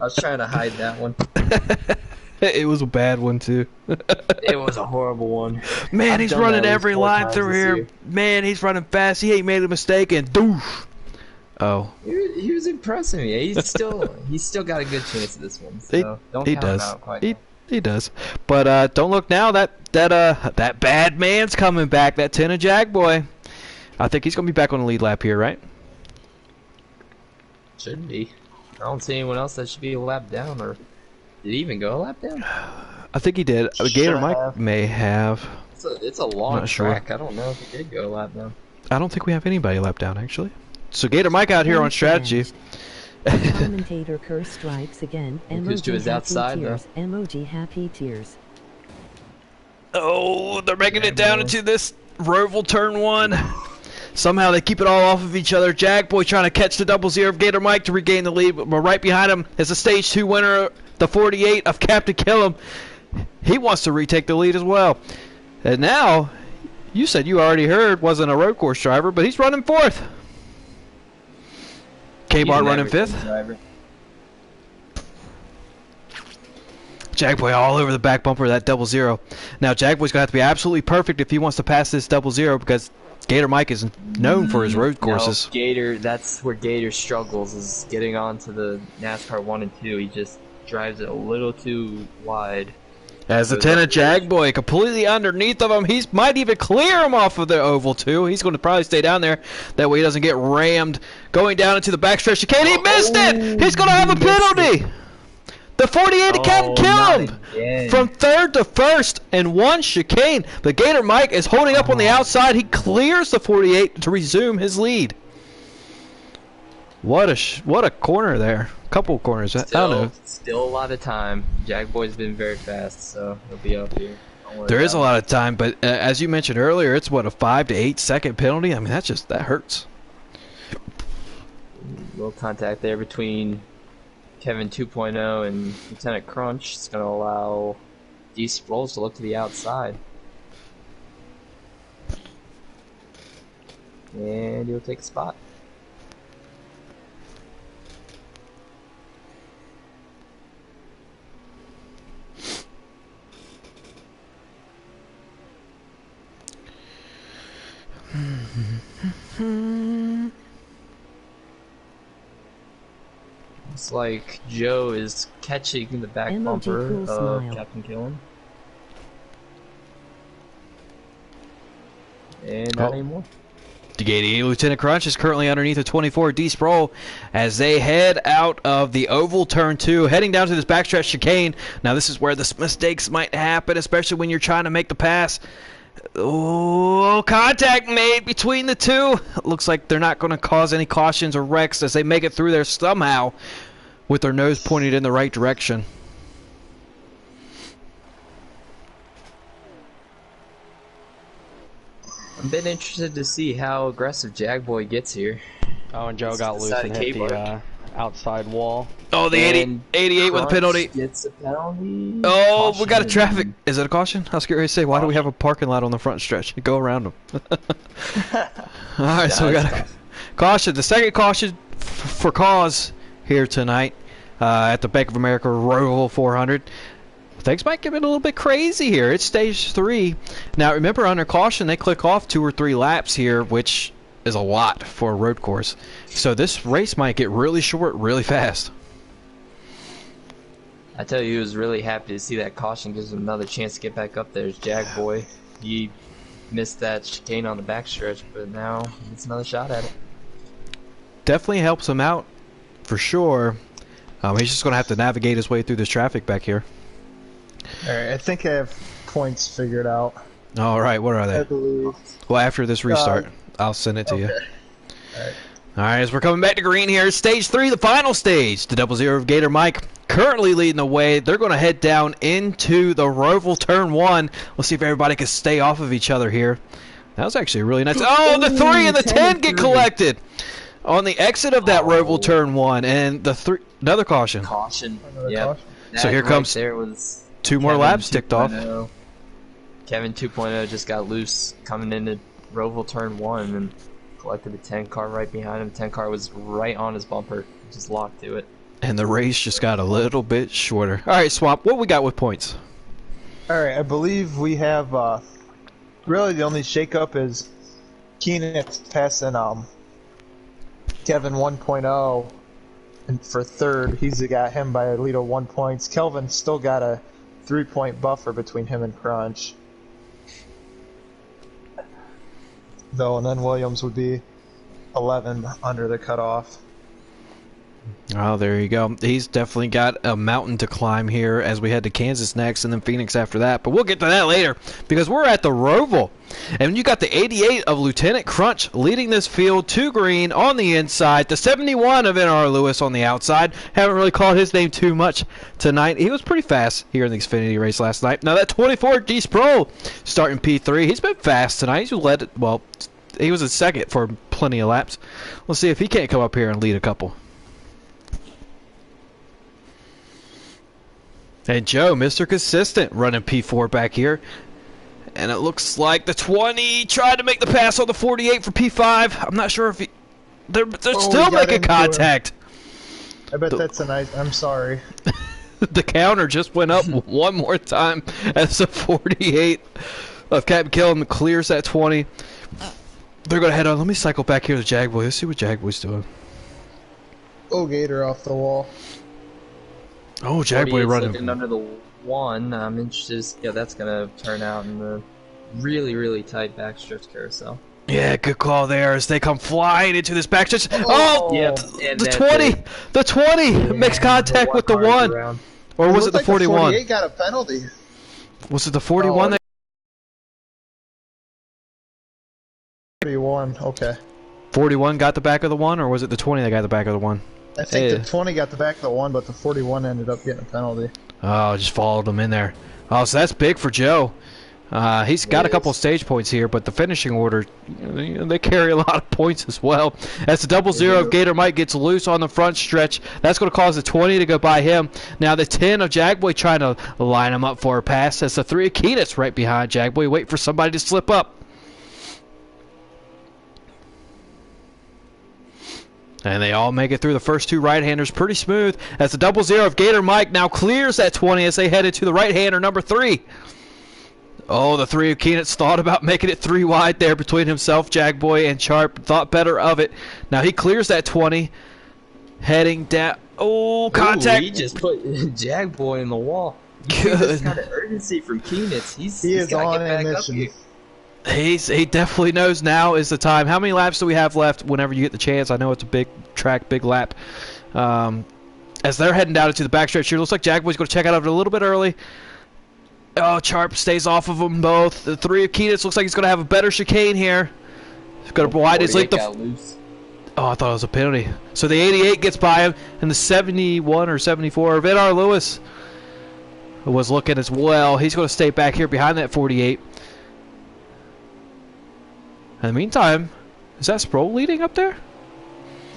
I was trying to hide that one. It was a bad one too. It was a horrible one. Man, he's running every line through here. Man, he's running fast. He ain't made a mistake, and doof. Oh. He was impressing me. He's still got a good chance at this one. So don't He count him does. out quite yet. He does. But don't look now. That bad man's coming back. That Tenna Jag boy. I think he's gonna be back on the lead lap here, right? Should be. I don't see anyone else that should be a lap down, or did he even go a lap down? I think he did. Gator Mike have. may have. It's a long Not sure. track. I don't know if he did go a lap down. I don't think we have anybody lap down actually. So Gator Mike out here on strategy. Commentator curse strikes again. Who's to his Emoji outside, happy though? tears. Emoji happy tears. Oh, they're making it down into this Roval turn 1. Somehow they keep it all off of each other. Jagboy trying to catch the 00 of Gator Mike to regain the lead, but right behind him is the stage 2 winner, the 48 of Captain Killam. He wants to retake the lead as well. And now, you said you already heard wasn't a road course driver, but he's running 4th. K-Bart running 5th. Driver. Jagboy all over the back bumper of that 00. Now Jagboy's gonna have to be absolutely perfect if he wants to pass this 00 because Gator Mike is known for his road courses. No, Gator, that's where Gator struggles, is getting onto the NASCAR 1 and 2. He just drives it a little too wide. As the Tenna Jagboy completely underneath of him, he might even clear him off of the oval too. He's going to probably stay down there. That way he doesn't get rammed going down into the backstretch chicane. He missed it! He's going to have a penalty! The 48 can't kill him! From 3rd to 1st in one chicane. But Gator Mike is holding up on the outside. He clears the 48 to resume his lead. What a corner there. Couple corners. I don't know. Still a lot of time. Jagboy's been very fast, so he'll be up here. There is a lot of time, but as you mentioned earlier, it's what, a 5 to 8 second penalty? I mean, that hurts. Little contact there between Kevin 2.0 and Lieutenant Crunch. It's going to allow D Sproles to look to the outside. And he'll take a spot. Looks like Joe is catching the back Emoji bumper cool of smile. Captain Killen. And not anymore. DGD Lieutenant Crunch is currently underneath of 24 D Sproul as they head out of the oval turn 2, heading down to this backstretch chicane. Now this is where the mistakes might happen, especially when you're trying to make the pass. Oh, contact made between the two. Looks like they're not going to cause any cautions or wrecks as they make it through there somehow with their nose pointed in the right direction. I've been interested to see how aggressive Jagboy gets here. Oh, and Joe got loose and hit the outside wall. Oh, the 88 with a penalty. Gets a penalty. Oh, Caution. we got a traffic. Is it a caution? I was going to say, why do we have a parking lot on the front stretch? Go around them. Alright, so we got a caution. The second caution for cause here tonight at the Bank of America Roval 400. Things might get a little bit crazy here. It's stage 3. Now, remember, under caution, they click off 2 or 3 laps here, which is a lot for a road course. So this race might get really short really fast. I tell you, he was really happy to see that caution. Gives him another chance to get back up there as Jagboy. He missed that chicane on the backstretch, but now he gets another shot at it. Definitely helps him out, for sure. He's just going to have to navigate his way through this traffic back here. Alright, I think I have points figured out. Alright, what are I they? believe. Well, after this restart, I'll send it to you. Alright. Alright, as we're coming back to green here, stage 3, the final stage. The 00 of Gator Mike currently leading the way. They're going to head down into the Roval turn 1. We'll see if everybody can stay off of each other here. That was actually really nice. Oh, the 3 and the 10 get collected on the exit of that Roval turn 1, and the 3, another caution. Caution. Another Yep. caution. So here That comes there was 2 more Kevin laps ticked off. 2.0. Kevin 2.0 just got loose coming into Roval turn 1 and collected the 10 car right behind him. 10 car was right on his bumper, just locked to it. And the race just got a little bit shorter. Alright, Swamp, what we got with points? Alright, I believe we have, really the only shakeup is Keenan passing, Kevin 1.0, and for third, he's got him by a lead of 1 point. Kelvin still got a 3-point buffer between him and Crunch. Though, and then Williams would be 11 under the cutoff. Oh, there you go. He's definitely got a mountain to climb here as we head to Kansas next and then Phoenix after that. But we'll get to that later because we're at the Roval. And you got the 88 of Lieutenant Crunch leading this field to green on the inside. The 71 of NR Lewis on the outside. Haven't really called his name too much tonight. He was pretty fast here in the Xfinity race last night. Now that 24 D Sproul starting P3. He's been fast tonight. He's led, well, he was in second for plenty of laps. We'll see if he can't come up here and lead a couple. And Joe, Mr. Consistent, running P4 back here. And it looks like the 20 tried to make the pass on the 48 for P5. I'm not sure if he... They're still making contact. I bet that's a nice... I'm sorry. The counter just went up one more time as the 48 of Captain Killam clears that 20. They're going to head on. Let me cycle back here to Jagboy. Let's see what Jagboy's doing. Oh, Gator off the wall. Oh, Jagboy running. Looking under the one. I'm interested to see how that's going to turn out in the really, really tight backstretch carousel. Yeah, good call there as they come flying into this backstretch. Oh, yep. The 20! The 20 makes contact with the 1. Or was it the 41? The 48 got a penalty. Was it the 41 that... 41, okay. 41 got the back of the 1, or was it the 20 that got the back of the 1? I think the 20 got the back of the 1, but the 41 ended up getting a penalty. Oh, just followed him in there. Oh, so that's big for Joe. He's got a couple of stage points here, but the finishing order, they carry a lot of points as well. As the 00 of Gator Mike gets loose on the front stretch, that's going to cause the 20 to go by him. Now the 10 of Jagboy trying to line him up for a pass. As the 3 of Keenit's right behind Jagboy, wait for somebody to slip up. And they all make it through the first 2 right-handers pretty smooth as the 00 of Gator Mike now clears that 20 as they head into the right-hander number 3. Oh, the 3 of Keenit's thought about making it 3 wide there between himself, Jagboy, and Sharp. Thought better of it. Now he clears that 20, heading down. Oh, contact. Ooh, he just put Jagboy in the wall. Good. This kind of urgency from Keenit's. He is on a mission. He definitely knows now is the time. How many laps do we have left whenever you get the chance? I know it's a big track, big lap. As they're heading down into the backstretch here, looks like Jagboy's going to check out of it a little bit early. Oh, Sharp stays off of them both. The 3 of Keenit's looks like he's going to have a better chicane here. He's going to widen his leap. Oh, I thought it was a penalty. So the 88 gets by him, and the 71 or 74 of NR Lewis was looking as well. He's going to stay back here behind that 48. In the meantime, is that Sproul leading up there?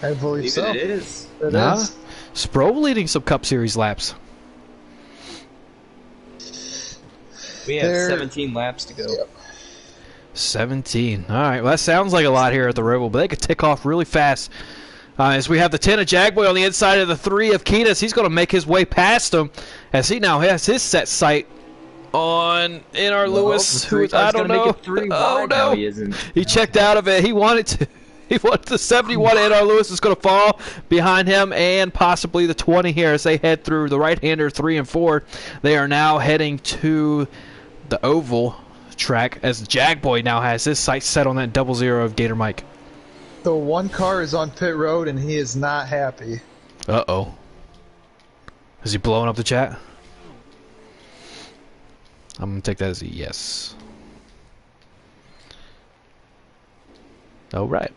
I believe so. It is. It is. Sproul leading some Cup Series laps. We have 17 laps to go. Yep. 17. All right. Well, that sounds like a lot here at the Roval, but they could tick off really fast. As we have the 10 of Jagboy on the inside of the 3 of Keenit's. He's going to make his way past him as he now has his set sight on NR Lewis, who I don't know. Oh no, he checked out of it. He wanted to. He wanted the 71. NR Lewis is going to fall behind him and possibly the 20 here as they head through the right-hander 3 and 4. They are now heading to the oval track as Jagboy now has his sights set on that 00 of Gator Mike. The 1 car is on pit road and he is not happy. Uh-oh. Is he blowing up the chat? I'm going to take that as a yes. All right.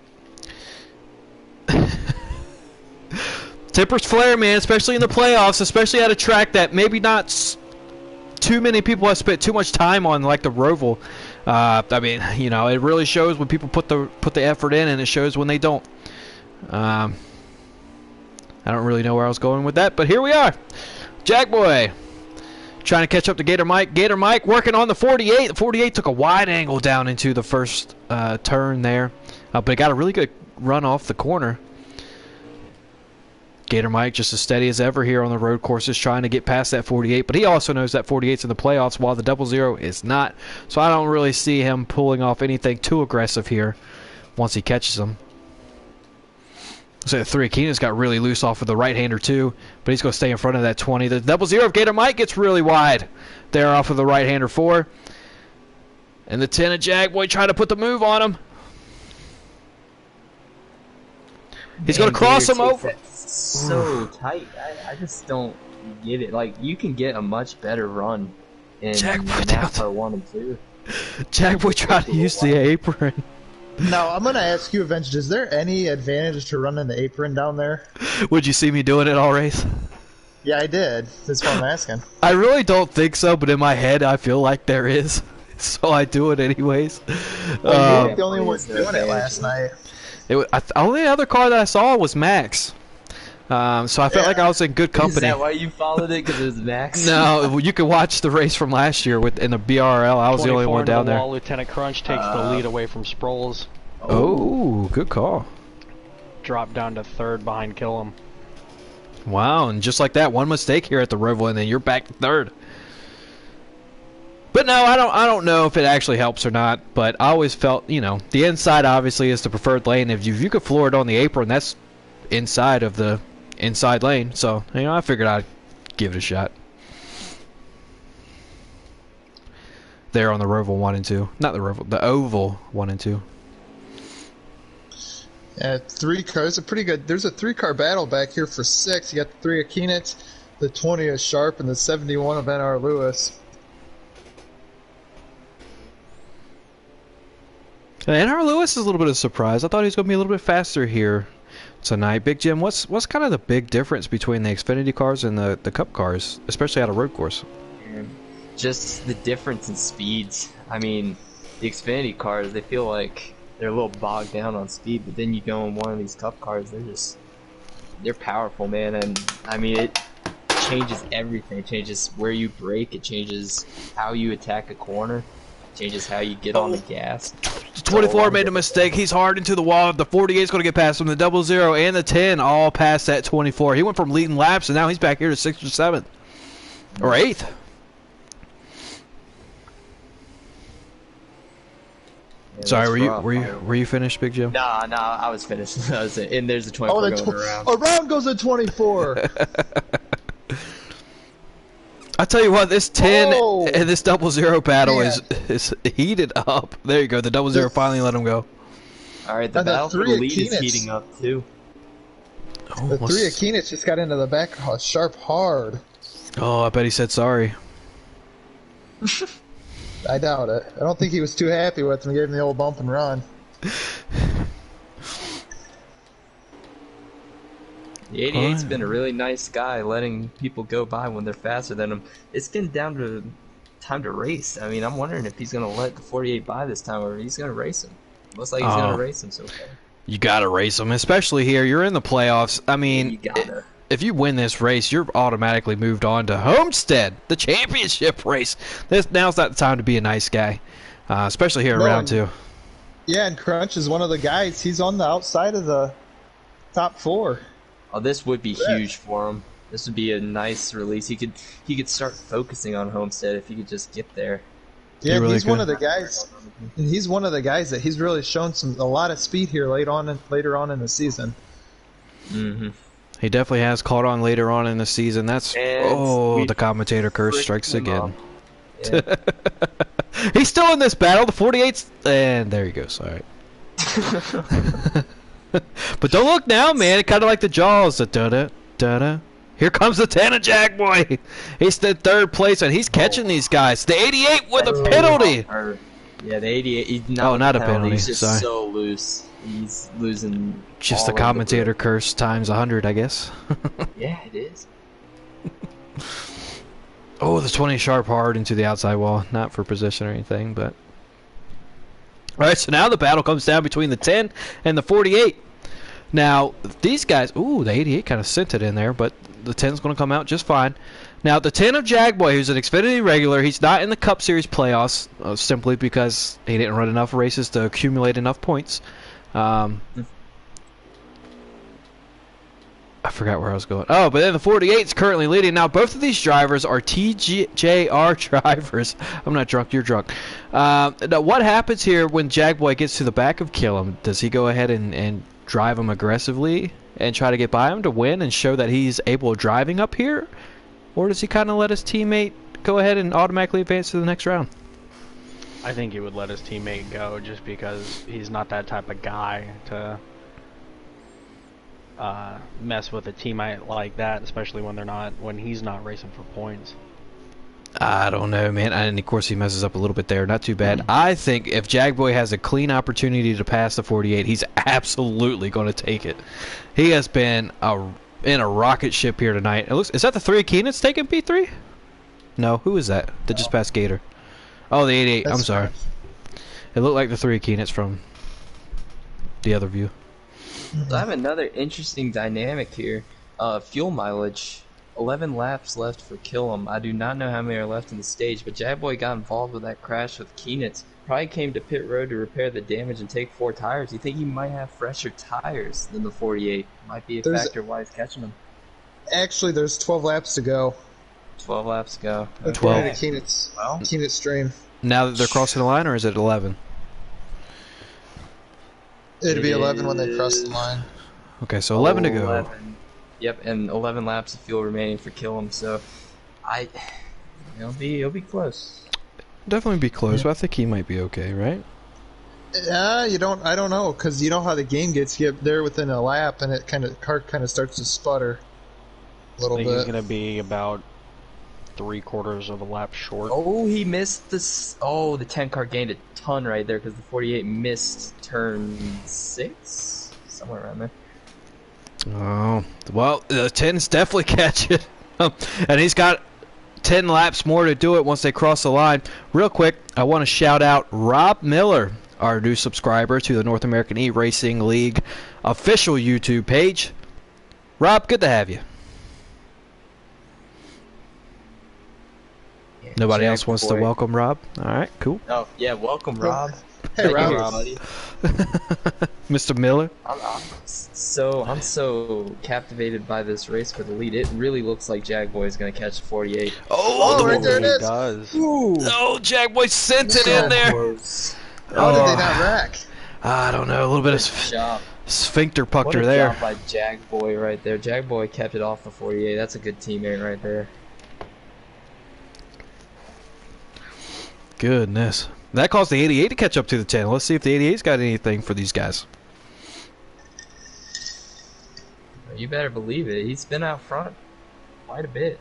Tempers flare, man, especially in the playoffs, especially at a track that maybe not too many people have spent too much time on, like the Roval. I mean, you know, it really shows when people put the effort in, and it shows when they don't. I don't really know where I was going with that, but here we are. Jagboy trying to catch up to Gator Mike. Gator Mike working on the 48. The 48 took a wide angle down into the first turn there, but it got a really good run off the corner. Gator Mike just as steady as ever here on the road courses trying to get past that 48, but he also knows that 48's in the playoffs while the 00 is not, so I don't really see him pulling off anything too aggressive here once he catches them. So the 3 Keenan's got really loose off of the right-hander too, but he's going to stay in front of that 20. The 00 of Gator Mike gets really wide there off of the right-hander 4. And the 10 of Jagboy trying to put the move on him. He's going to cross him over. So tight. I just don't get it. Like, you can get a much better run in NASCAR 1 and 2. Jagboy trying to use the apron. Now, I'm going to ask you, Avenged, is there any advantage to running the apron down there? Would you see me doing it all race? Yeah, I did. That's what I'm asking. I really don't think so, but in my head, I feel like there is. So I do it anyways. Well, you were the only one doing it last night. Only other car that I saw was Max. So I felt like I was in good company. Is that why you followed it? Because it was Max? No, you can watch the race from last year in the BRL. I was the only one down there. Lieutenant Crunch takes the lead away from Sproles. Oh, good call. Drop down to 3rd behind Killam. Wow, and just like that, one mistake here at the Roval, and then you're back to 3rd. But no, I don't know if it actually helps or not. But I always felt, the inside obviously is the preferred lane. If you could floor it on the apron, that's inside of the inside lane. So I figured I'd give it a shot. There on the Roval 1 and 2, not the Roval, the Oval 1 and 2. Yeah, 3 cars. There's a 3-car battle back here for 6. You got the 3 of Keenitz, the 20 of Sharp, and the 71 of NR Lewis. And NR Lewis is a little bit of a surprise. I thought he was going to be a little bit faster here tonight. Big Jim, what's kind of the big difference between the Xfinity cars and the Cup cars, especially out of road course? Just the difference in speeds. I mean, the Xfinity cars, they feel like they're a little bogged down on speed, but then you go in one of these Cup cars, they're powerful, man. And I mean, it changes everything. It changes where you brake. It changes how you attack a corner. Changes how you get on the gas. The 24 made a mistake. He's hard into the wall. The 48 is going to get past him. The 00 and the 10 all past that 24. He went from leading laps, and now he's back here to 6th or 7th. Or 8th. Yeah, sorry, were you finished, Big Jim? Nah, I was finished. And there's a 24 going around. Around goes a 24. I tell you what, this 10 and this 00 battle is heated up. There you go. The 00 finally let him go. All right, the battle for the lead is heating up too. The 3 of Keenitz just got into the back Sharp hard. Oh, I bet he said sorry. I doubt it. I don't think he was too happy with him. Gave him the old bump and run. The 88's been a really nice guy, letting people go by when they're faster than him. It's getting down to time to race. I mean, I'm wondering if he's going to let the 48 by this time, or he's going to race him. Looks like he's going to race him so far. You got to race him, especially here. You're in the playoffs. I mean, yeah, if you win this race, you're automatically moved on to Homestead, the championship race. Now's not the time to be a nice guy, especially here in round 2. Yeah, and Crunch is one of the guys. He's on the outside of the top 4. Oh, this would be huge for him. This would be a nice release. He could start focusing on Homestead if he could just get there. Yeah, he's one of the guys. And he's one of the guys that he's really shown a lot of speed here later on in the season. Mm-hmm. He definitely has caught on later on in the season. That's the commentator curse strikes again. Yeah. He's still in this battle. The 48's and there he goes. All right. But don't look now, man. It kind of like the Jaws. Da-da. Here comes the 10 of Jagboy. He's in 3rd place, and he's catching these guys. The 88 with a penalty. Yeah, the 88. He's not a penalty. He's just sorry. so loose. He's losing. Just the commentator curse times 100, I guess. Yeah, it is. Oh, the 20 sharp hard into the outside wall. Not for position or anything, but... Alright, so now the battle comes down between the 10 and the 48. Now, these guys... Ooh, the 88 kind of sent it in there, but the 10's going to come out just fine. Now, the 10 of Jagboy, who's an Xfinity regular, he's not in the Cup Series playoffs, simply because he didn't run enough races to accumulate enough points. I forgot where I was going. Oh, but then the 48 is currently leading. Now, both of these drivers are TJR drivers. I'm not drunk, you're drunk. Now, what happens here when Jagboy gets to the back of Killam? Does he go ahead and drive him aggressively and try to get by him to win and show that he's able of driving up here? Or does he kind of let his teammate go ahead and automatically advance to the next round? I think he would let his teammate go just because he's not that type of guy to mess with a teammate like that, especially when he's not racing for points. I don't know, man. And of course he messes up a little bit there. Not too bad. I think if Jagboy has a clean opportunity to pass the 48, he's absolutely going to take it. He has been in a rocket ship here tonight. It looks, is that the 3 Keenan's taking P3? No, who is that? That just passed Gator. Oh, the 88. I'm sorry. It looked like the 3 Keenan's from the other view. So I have another interesting dynamic here. Fuel mileage. 11 laps left for Killam. I do not know how many are left in the stage, but Jagboy got involved with that crash with Keenitz. Probably came to pit road to repair the damage and take 4 tires. You think he might have fresher tires than the 48? Might be a factor why he's catching them. Actually, there's 12 laps to go. 12 laps to go. Okay. 12. Keenitz stream. Now that they're crossing the line, or is it 11? It'd be 11 when they cross the line. Okay, so 11 to go. 11. Yep, and 11 laps of fuel remaining for Killam. So, it'll be close. Definitely be close, but I think he might be okay, right? I don't know, because you know how the game gets. You get there within a lap, and car kind of starts to sputter a little I think bit. he's gonna be about 3/4 of a lap short. Oh, he missed this. Oh, the 10 car gained a ton right there because the 48 missed turn 6, somewhere around there. Oh, well, the 10's definitely catch it. And he's got 10 laps more to do it once they cross the line. Real quick, I want to shout out Rob Miller, our new subscriber to the North American eRacing League official YouTube page. Rob, good to have you. Yeah, Nobody Jack else wants boy. to welcome Rob? All right, cool. Oh, yeah, welcome, Rob. Hey, Rob. Everybody. Mr. Miller. I'm so captivated by this race for the lead. It really looks like Jagboy is going to catch the 48. Oh, right there it He is. does. Ooh. Oh, Jagboy sent it in there. Close. How did they not wreck? I don't know, a little bit of Good job. sphincter What pucter a there. job by Jagboy right there. Jagboy kept it off the 48. That's a good teammate right there. Goodness. That caused the 88 to catch up to the 10. Let's see if the 88's got anything for these guys. You better believe it. He's been out front quite a bit.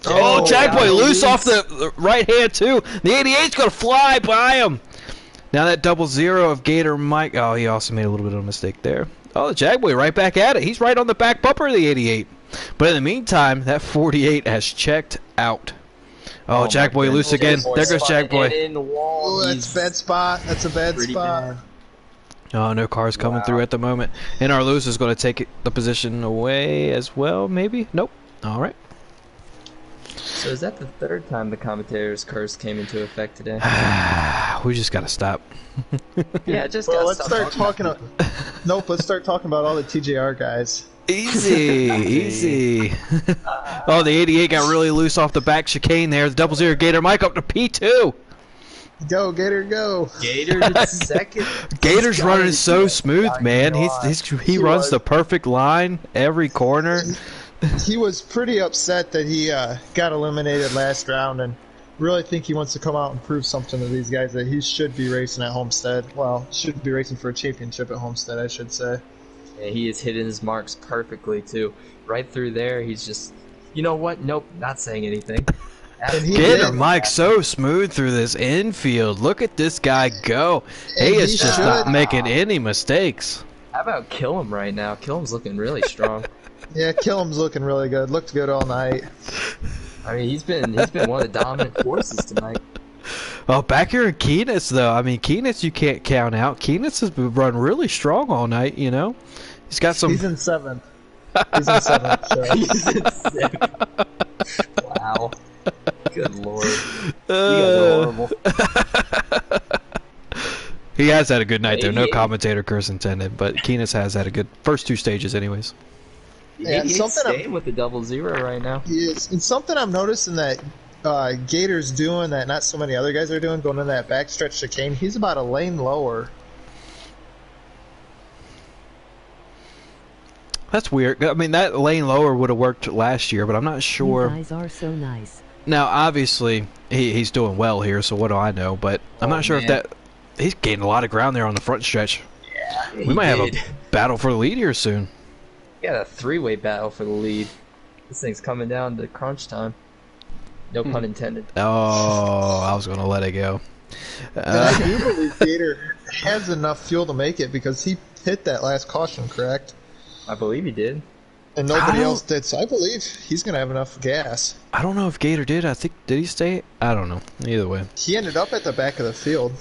Oh, Jagboy wow. loose off the right hand too. The 88's gonna fly by him. Now that 00 of Gator Mike. Oh, he also made a little bit of a mistake there. Oh, the Jagboy right back at it. He's right on the back bumper of the 88. But in the meantime, that 48 has checked out. Oh, Jagboy loose again. There goes Jagboy. Oh, that's a bad spot. That's a bad spot. Oh, no cars coming through at the moment. And our loose is going to take the position away as well, maybe? Nope. All right. So is that the 3rd time the commentator's curse came into effect today? We just got to stop. Yeah, just Well, gotta let's start talking. Nope, let's start talking about all the TJR guys. Easy, easy. Oh, the 88 got really loose off the back chicane there. The 00 Gator Mike up to P2. Go, Gator, go. Gator second. Gator's running so smooth, man. He runs the perfect line every corner. He was pretty upset that he got eliminated last round, and really think he wants to come out and prove something to these guys that he should be racing at Homestead. Well, should be racing for a championship at Homestead, I should say. Yeah, he is hitting his marks perfectly too. Right through there, he's just. You know what? Nope, not saying anything. Gator Mike so smooth through this infield. Look at this guy go. He is just not making any mistakes. How about Killam right now? Killam's looking really strong. Yeah, Killam's looking really good. Looked good all night. I mean, he's been one of the dominant forces tonight. Well, back here in Keenitz, though, I mean, Keenitz you can't count out. Keenitz has been run really strong all night, you know? He's got some... He's in 7th. He's in 7th, so. He's in 7th. Wow. Good lord. You guys are horrible. He has had a good night, though. No commentator curse intended, but Keenitz has had a good first 2 stages anyways. Yeah, He's staying with the 00 right now. He is. And something I'm noticing that Gator's doing that not so many other guys are doing, going in that backstretch chicane, he's about a lane lower. That's weird. I mean, that lane lower would have worked last year, but I'm not sure. You guys are so nice. Now, obviously, he's doing well here, so what do I know? But I'm not sure if that... He's gained a lot of ground there on the front stretch. Yeah, we might have a battle for the lead here soon. Got a three-way battle for the lead. This thing's coming down to crunch time. No pun intended. Oh, I was going to let it go. I do believe Gator has enough fuel to make it because he hit that last caution, correct? I believe he did. And nobody else did, so I believe he's going to have enough gas. I don't know if Gator did. I think, did he stay? I don't know. Either way. He ended up at the back of the field.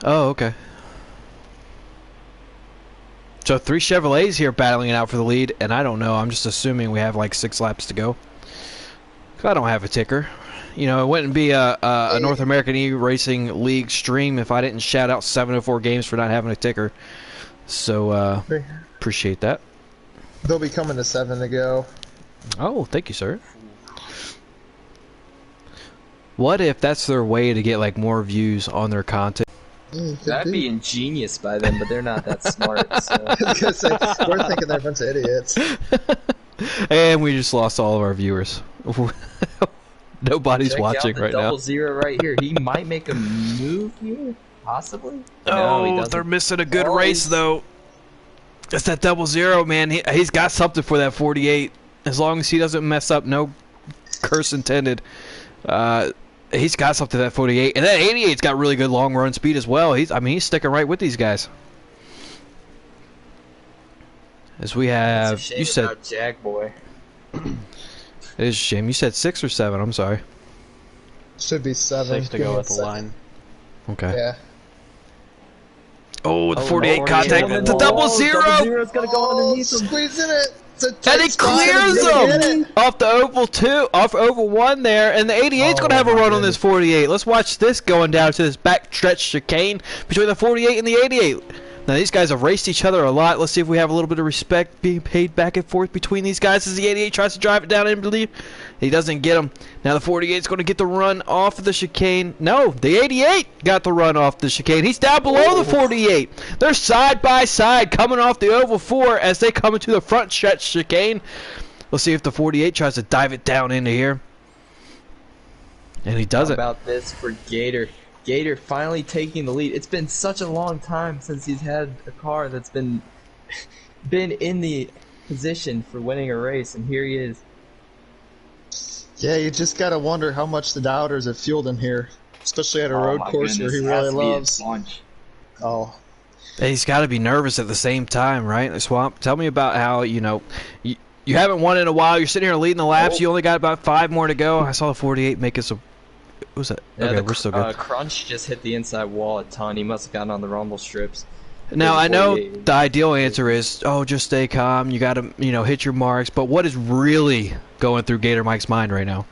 Oh, okay. So 3 Chevrolets here battling it out for the lead, and I don't know. I'm just assuming we have like 6 laps to go. I don't have a ticker. You know, it wouldn't be a North American eRacing League stream if I didn't shout out 704 Games for not having a ticker. So, appreciate that. They'll be coming to 7 to go. Oh, thank you, sir. What if that's their way to get like more views on their content? That'd be ingenious by them, but they're not that smart. So. We're thinking they're a bunch of idiots. And we just lost all of our viewers. Nobody's Check watching out the right now. double zero right here. He might make a move here, possibly. Oh, No, they're missing a good race though. It's that double zero, man. He's got something for that 48. As long as he doesn't mess up, no curse intended. He's got something to that 48, and that 88's got really good long run speed as well. He's sticking right with these guys. As we have, you said Jack boy. It is a shame. You said 6 or 7. I'm sorry. Should be 7. 6 to go with the line. Okay. Yeah. Oh, the 48 contact. The double zero. Double zero's gonna go underneath him. Squeezing it. And he clears them off the oval 2, off oval 1 there, and the 88's going to have a run on this 48. Let's watch this going down to this backstretch chicane between the 48 and the 88. Now these guys have raced each other a lot. Let's see if we have a little bit of respect being paid back and forth between these guys as the 88 tries to drive it down in believe. He doesn't get him. Now the 48's going to get the run off of the chicane. No, the 88 got the run off the chicane. He's down below the 48. They're side by side coming off the oval 4 as they come into the front stretch chicane. We'll see if the 48 tries to dive it down into here. And he does it. How about this for Gator? Gator finally taking the lead. It's been such a long time since he's had a car that's been in the position for winning a race, and here he is. Yeah, you just gotta wonder how much the doubters have fueled him here, especially at a road course where he really loves. Oh, He's got to be nervous at the same time, right? Swamp, tell me about how you haven't won in a while. You're sitting here leading the laps. You only got about 5 more to go. I saw the 48 make us a. What was that? Yeah, okay, we're still good. Crunch just hit the inside wall a ton. He must have gotten on the rumble strips. Now I know the ideal answer is, just stay calm. You got to, hit your marks. But what is really going through Gator Mike's mind right now?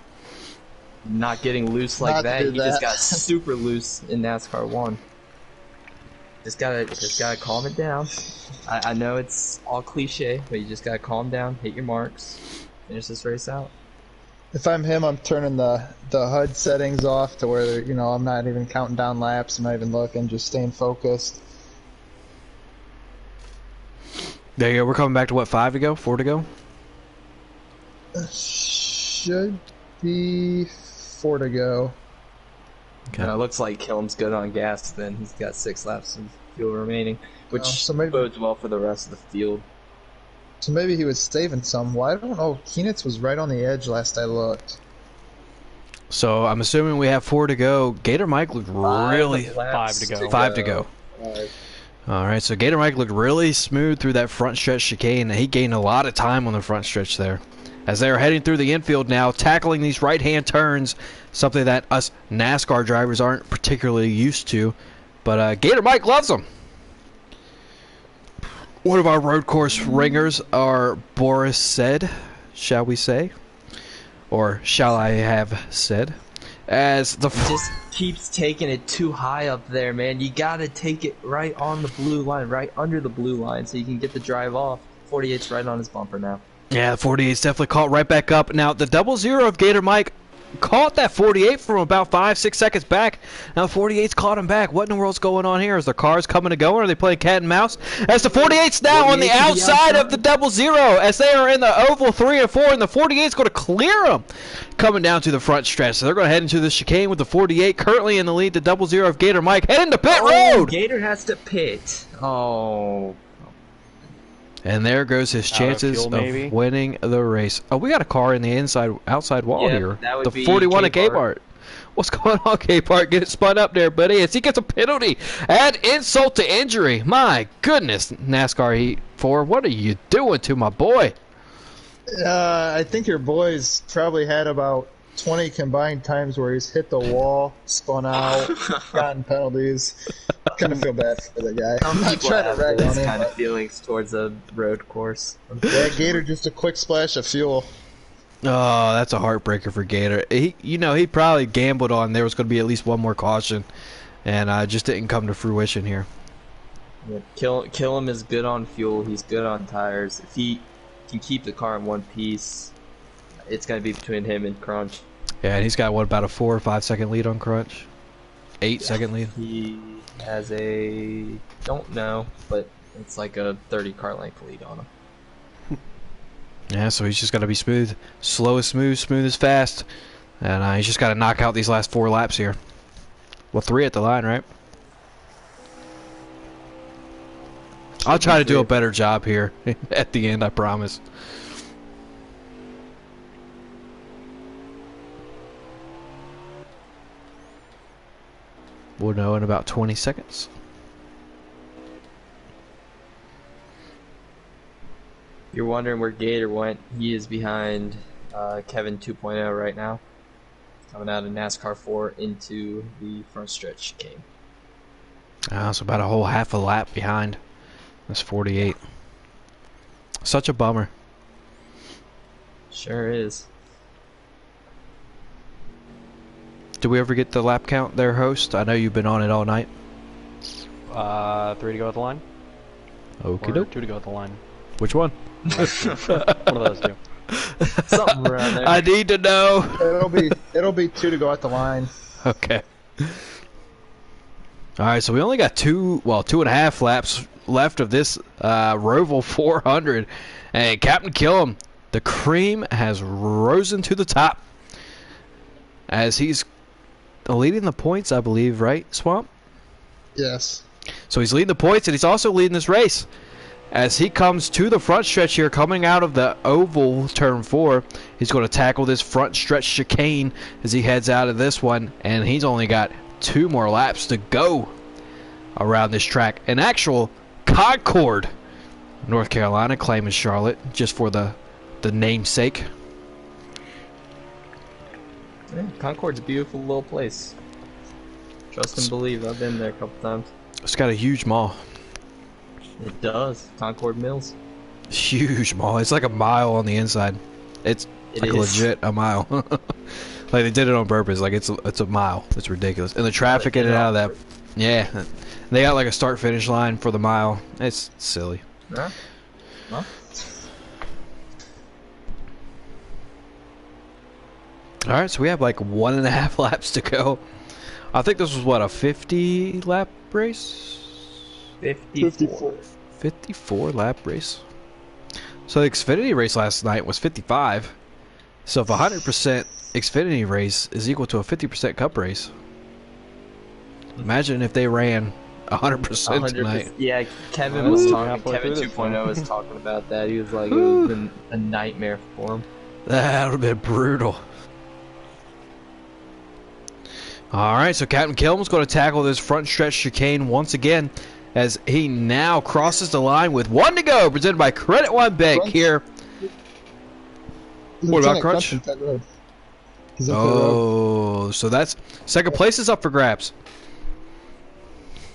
Not getting loose like that. He just got super loose in NASCAR 1. Just gotta calm it down. I know it's all cliche, but you just gotta calm down, hit your marks, finish this race out. if I'm him, I'm turning the HUD settings off to where I'm not even counting down laps. I'm not even looking, just staying focused. There you go. We're coming back to what, 5 to go? 4 to go? Should be 4 to go. Okay. It looks like Killam's good on gas then. He's got 6 laps of fuel remaining, which bodes well for the rest of the field. So maybe he was saving some. Well, I don't know. Keenitz was right on the edge last I looked. So I'm assuming we have 4 to go. Gator Mike looked really... 5 to go. 5 to go. Alright, so Gator Mike looked really smooth through that front stretch chicane. He gained a lot of time on the front stretch there. As they are heading through the infield now, tackling these right-hand turns, something that us NASCAR drivers aren't particularly used to. But Gator Mike loves them. One of our road course ringers are Boris said, shall we say? Or shall I have said? As the just keeps taking it too high up there, man. You gotta take it right on the blue line, right under the blue line, so you can get the drive off. 48's right on his bumper now. Yeah, the 48's definitely caught right back up. Now, the 00 of Gator Mike, caught that 48 from about 5-6 seconds back. Now 48's caught him back. What in the world's going on here? Is the cars coming and going? Are they playing cat and mouse? As the 48's now on the 48 to the outside of outside. the double zero, as they are in the oval 3 and 4, and the 48's going to clear them. Coming down to the front stretch. So they're going to head into the chicane with the 48 currently in the lead. The double zero of Gator Mike heading to pit road. Gator has to pit. Oh. And there goes his Out of chances fuel, maybe? of winning the race. Oh, we got a car in the outside wall Yeah, here. that would The be 41 at K-Bart. K-Bart. What's going on, K-Bart? Get it spun up there, buddy. As he gets a penalty. Add insult to injury. My goodness, NASCAR Heat 4. What are you doing to my boy? I think your boy's probably had about 20 combined times where he's hit the wall, spun out, gotten penalties. Kind of feel bad for the guy. Some I'm not people trying to have rag those on him. kind of feelings towards a road course. Yeah, Gator just a quick splash of fuel. Oh, that's a heartbreaker for Gator. He probably gambled on there was going to be at least one more caution, and just didn't come to fruition here. Yeah, Killam is good on fuel. He's good on tires. If he can keep the car in one piece, it's going to be between him and Crunch. Yeah, and he's got, what, about a 4 or 5 second lead on Crunch? 8-second lead? He has don't know, but it's like a 30 car length lead on him. Yeah, so he's just got to be smooth. Slow is smooth, smooth is fast. And he's just got to knock out these last 4 laps here. Well, 3 at the line, right? I'll try to do a better job here at the end, I promise. We'll know in about 20 seconds. You're wondering where Gator went. He is behind Kevin 2.0 right now. Coming out of NASCAR 4 into the front stretch chicane. So about a whole half a lap behind. That's 48. Such a bummer. Sure is. Did we ever get the lap count there, host? I know you've been on it all night. 3 to go at the line. Okie Or doke. 2 to go at the line. Which one? One of those two. Something around there. I need to know. It'll be 2 to go at the line. Okay. Alright, so we only got 2.5 laps left of this Roval 400. And Captain Killam, the cream has risen to the top. As he's leading the points, I believe, right, Swamp? Yes. So he's leading the points, and he's also leading this race. As he comes to the front stretch here, coming out of the oval turn 4, he's going to tackle this front stretch chicane as he heads out of this one, and he's only got 2 more laps to go around this track. An actual Concord, North Carolina, claiming Charlotte, just for the namesake. Yeah, Concord's a beautiful little place. Trust and believe. I've been there a couple times. It's got a huge mall. It does. Concord Mills. Huge mall. It's like a mile on the inside. It's It like is. legit a mile. Like they did it on purpose. Like it's a mile. It's ridiculous. And the traffic They in did and it out of on that. Yeah. They got like a start finish line for the mile. It's silly. Huh? Well, All right, so we have like 1.5 laps to go. I think this was what, a 50 lap race? 54. 54 lap race. So the Xfinity race last night was 55. So if 100% Xfinity race is equal to a 50% Cup race, imagine if they ran 100% tonight. Yeah, Kevin was talking. Halfway Kevin through this 2.0 was talking about that. He was like, it would have been a nightmare for him. That would have been brutal. Alright, so Captain Killam's going to tackle this front stretch chicane once again as he now crosses the line with 1 to go, presented by Credit One Bank Crunch. here. What about Lieutenant Crunch? in pit road. He's in pit road. Oh, so that's second place is up for grabs.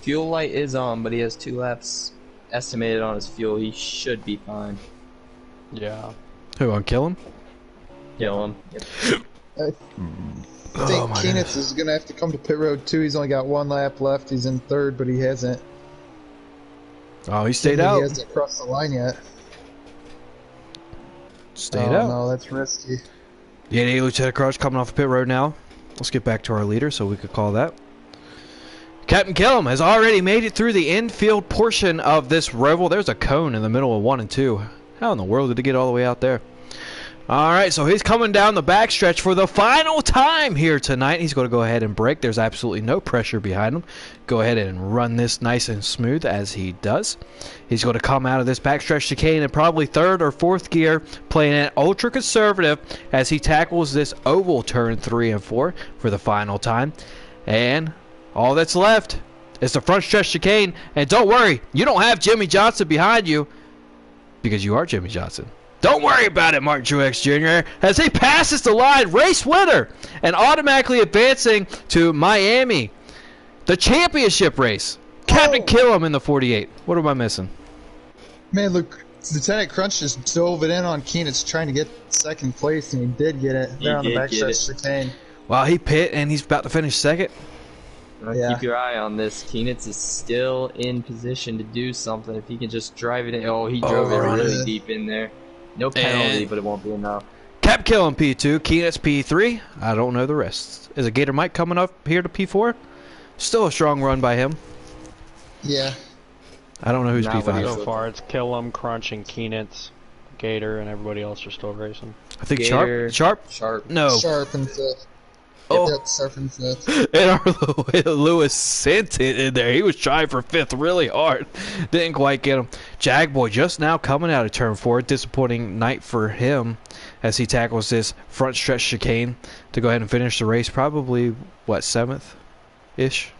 Fuel light is on, but he has 2 laps estimated on his fuel. He should be fine. Yeah. Who, on Killam? Kill him. Yep. I think Keenitz is going to have to come to pit road too. He's only got 1 lap left. He's in 3rd, but he hasn't. Oh, he stayed He out. hasn't crossed the line yet. Stayed Oh, out. no, that's risky. The 88 Lieutenant Crunch coming off the pit road now. Let's get back to our leader so we could call that. Captain Killam has already made it through the infield portion of this Roval. There's a cone in the middle of 1 and 2. How in the world did he get all the way out there? Alright, so he's coming down the backstretch for the final time here tonight. He's going to go ahead and brake. There's absolutely no pressure behind him. Go ahead and run this nice and smooth as he does. He's going to come out of this backstretch chicane in probably 3rd or 4th gear, playing it ultra conservative as he tackles this oval turn 3 and 4 for the final time. And all that's left is the front stretch chicane. And don't worry, you don't have Jimmy Johnson behind you because you are Jimmy Johnson. Don't worry about it, Mark Truex Jr. as he passes the line, race winner, and automatically advancing to Miami, the championship race. Captain Killam in the 48. What am I missing? Man, look, Lieutenant Crunch just dove it in on Keenitz trying to get 2nd place, and he did get it there on the backstretch chicane. Wow, he pit, and he's about to finish 2nd. Yeah. Keep your eye on this. Keenitz is still in position to do something if he can just drive it in. Oh, he drove it really deep in there. No penalty, but it won't be enough. Cap Killam P2, Keenitz P3. I don't know the rest. Is a Gator Mike coming up here to P4? Still a strong run by him. Yeah. I don't know who's Not P5. so far, it's Killam, Crunch, and Keenitz. Gator, and everybody else are still racing. I think Gator, Sharp? No. Sharp and 5th. Oh. That's Sharp and 5th. And our Lewis sent it in there. He was trying for 5th really hard. Didn't quite get him. Jagboy just now coming out of turn 4. Disappointing night for him as he tackles this front stretch chicane to go ahead and finish the race. Probably, what, 7th-ish?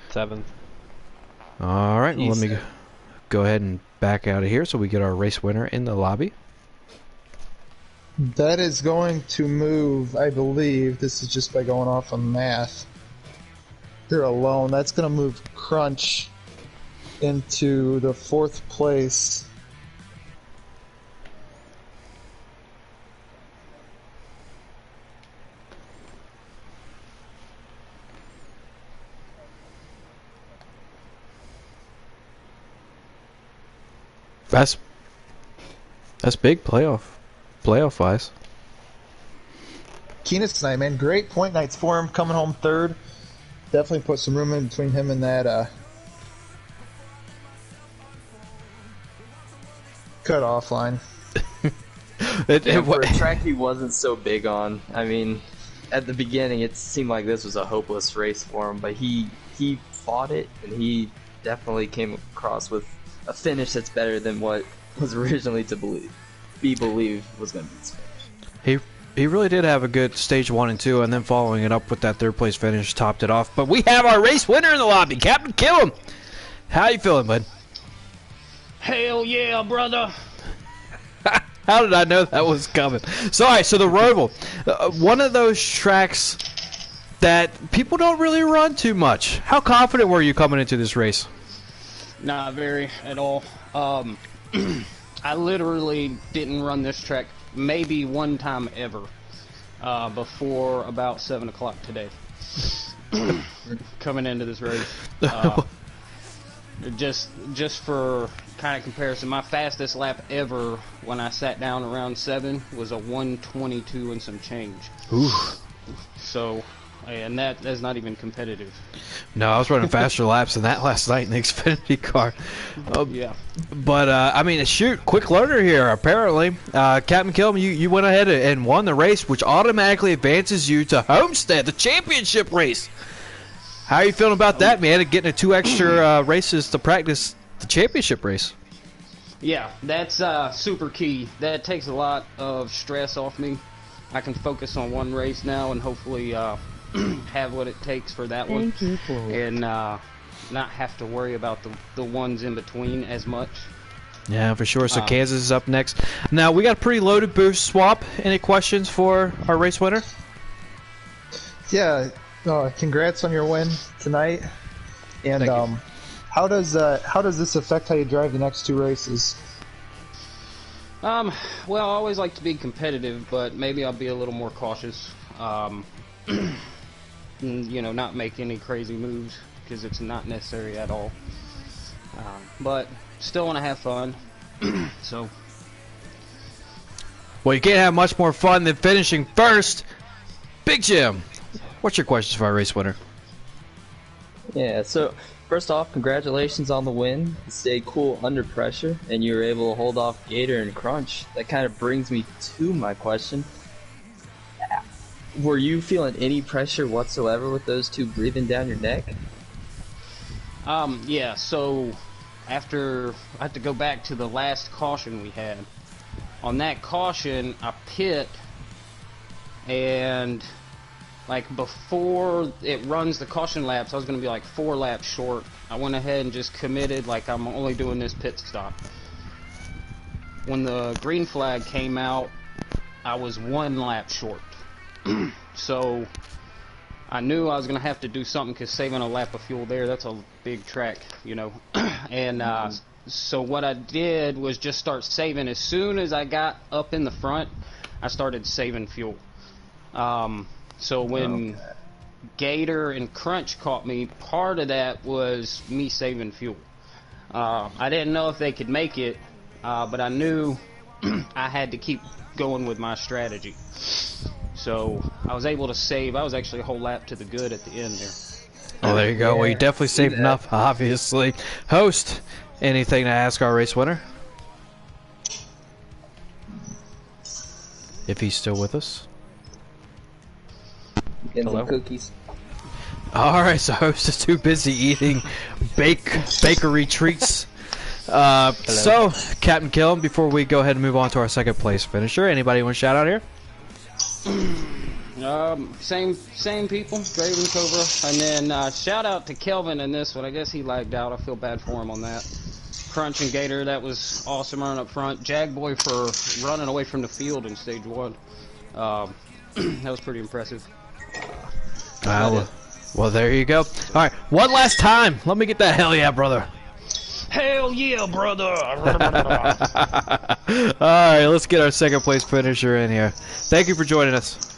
7th. All right, well, let me go ahead and back out of here so we get our race winner in the lobby. That is going to move, I believe, this is just by going off of math. They're alone. That's going to move Crunch into the 4th place. That's big playoff wise. Keenitz tonight, man, great point nights for him, coming home 3rd. Definitely put some room in between him and that cut-off line. For a track he wasn't so big on, I mean, at the beginning it seemed like this was a hopeless race for him, but he fought it, and he definitely came across with a finish that's better than what was originally believed was going to be his finish. He really did have a good stage 1 and 2, and then following it up with that 3rd place finish topped it off. But we have our race winner in the lobby, Captain Killam. How you feeling, bud? Hell yeah, brother! How did I know that was coming? So, all right, so the Roval, one of those tracks that people don't really run too much. How confident were you coming into this race? Not very at all. I literally didn't run this track maybe one time ever before about 7 o'clock today. Coming into this race. Just for kind of comparison, my fastest lap ever when I sat down around 7 was a 1:22 and some change. Ooh. So, and that's not even competitive. No, I was running faster laps than that last night in the Xfinity car. Yeah. But, I mean, shoot, quick learner here, apparently. Captain Killam, you went ahead and won the race, which automatically advances you to Homestead, the championship race. How are you feeling about that, man, and getting 2 extra races to practice the championship race? Yeah, that's super key. That takes a lot of stress off me. I can focus on one race now and hopefully have what it takes for that one. Thank you, Paul. And not have to worry about the ones in between as much. Yeah, for sure. So Kansas is up next. Now, we got a pretty loaded boost swap. Any questions for our race winner? Yeah, congrats on your win tonight. And how does this affect how you drive the next 2 races? Well, I always like to be competitive, but maybe I'll be a little more cautious. You know, not make any crazy moves because it's not necessary at all. But still want to have fun. So Well, you can't have much more fun than finishing first. Big Jim, what's your questions for our race winner? Yeah, so first off, congratulations on the win. You stayed cool under pressure, and you were able to hold off Gator and Crunch. That kind of brings me to my question. Were you feeling any pressure whatsoever with those two breathing down your neck? Yeah, so after I had to go back to the last caution we had. On that caution, I pit, and like before it runs the caution laps, I was going to be like 4 laps short. I went ahead and just committed like I'm only doing this pit stop. When the green flag came out, I was 1 lap short. So I knew I was going to have to do something because saving a lap of fuel there, that's a big track, you know. And so what I did was just start saving. As soon as I got up in the front, I started saving fuel. So when Gator and Crunch caught me, part of that was me saving fuel. I didn't know if they could make it, but I knew I had to keep going with my strategy. So I was able to save. I was actually a whole lap to the good at the end there. Oh, there you go. Yeah, Well, you definitely saved enough, obviously. Host, anything to ask our race winner? If he's still with us. Getting Hello? some cookies. All right, so Host is too busy eating bakery treats. So, Captain Killen, before we go ahead and move on to our second place finisher, anybody want to shout out here? Same people, Draven, Cobra, and then shout out to Kelvin in this one. I guess he lagged out. I feel bad for him on that. Crunch and Gator, that was awesome running up front. Jagboy for running away from the field in stage 1. That was pretty impressive. Well, there you go. All right, one last time. Let me get that hell yeah, brother. Hell yeah, brother! All right, let's get our second place finisher in here. Thank you for joining us.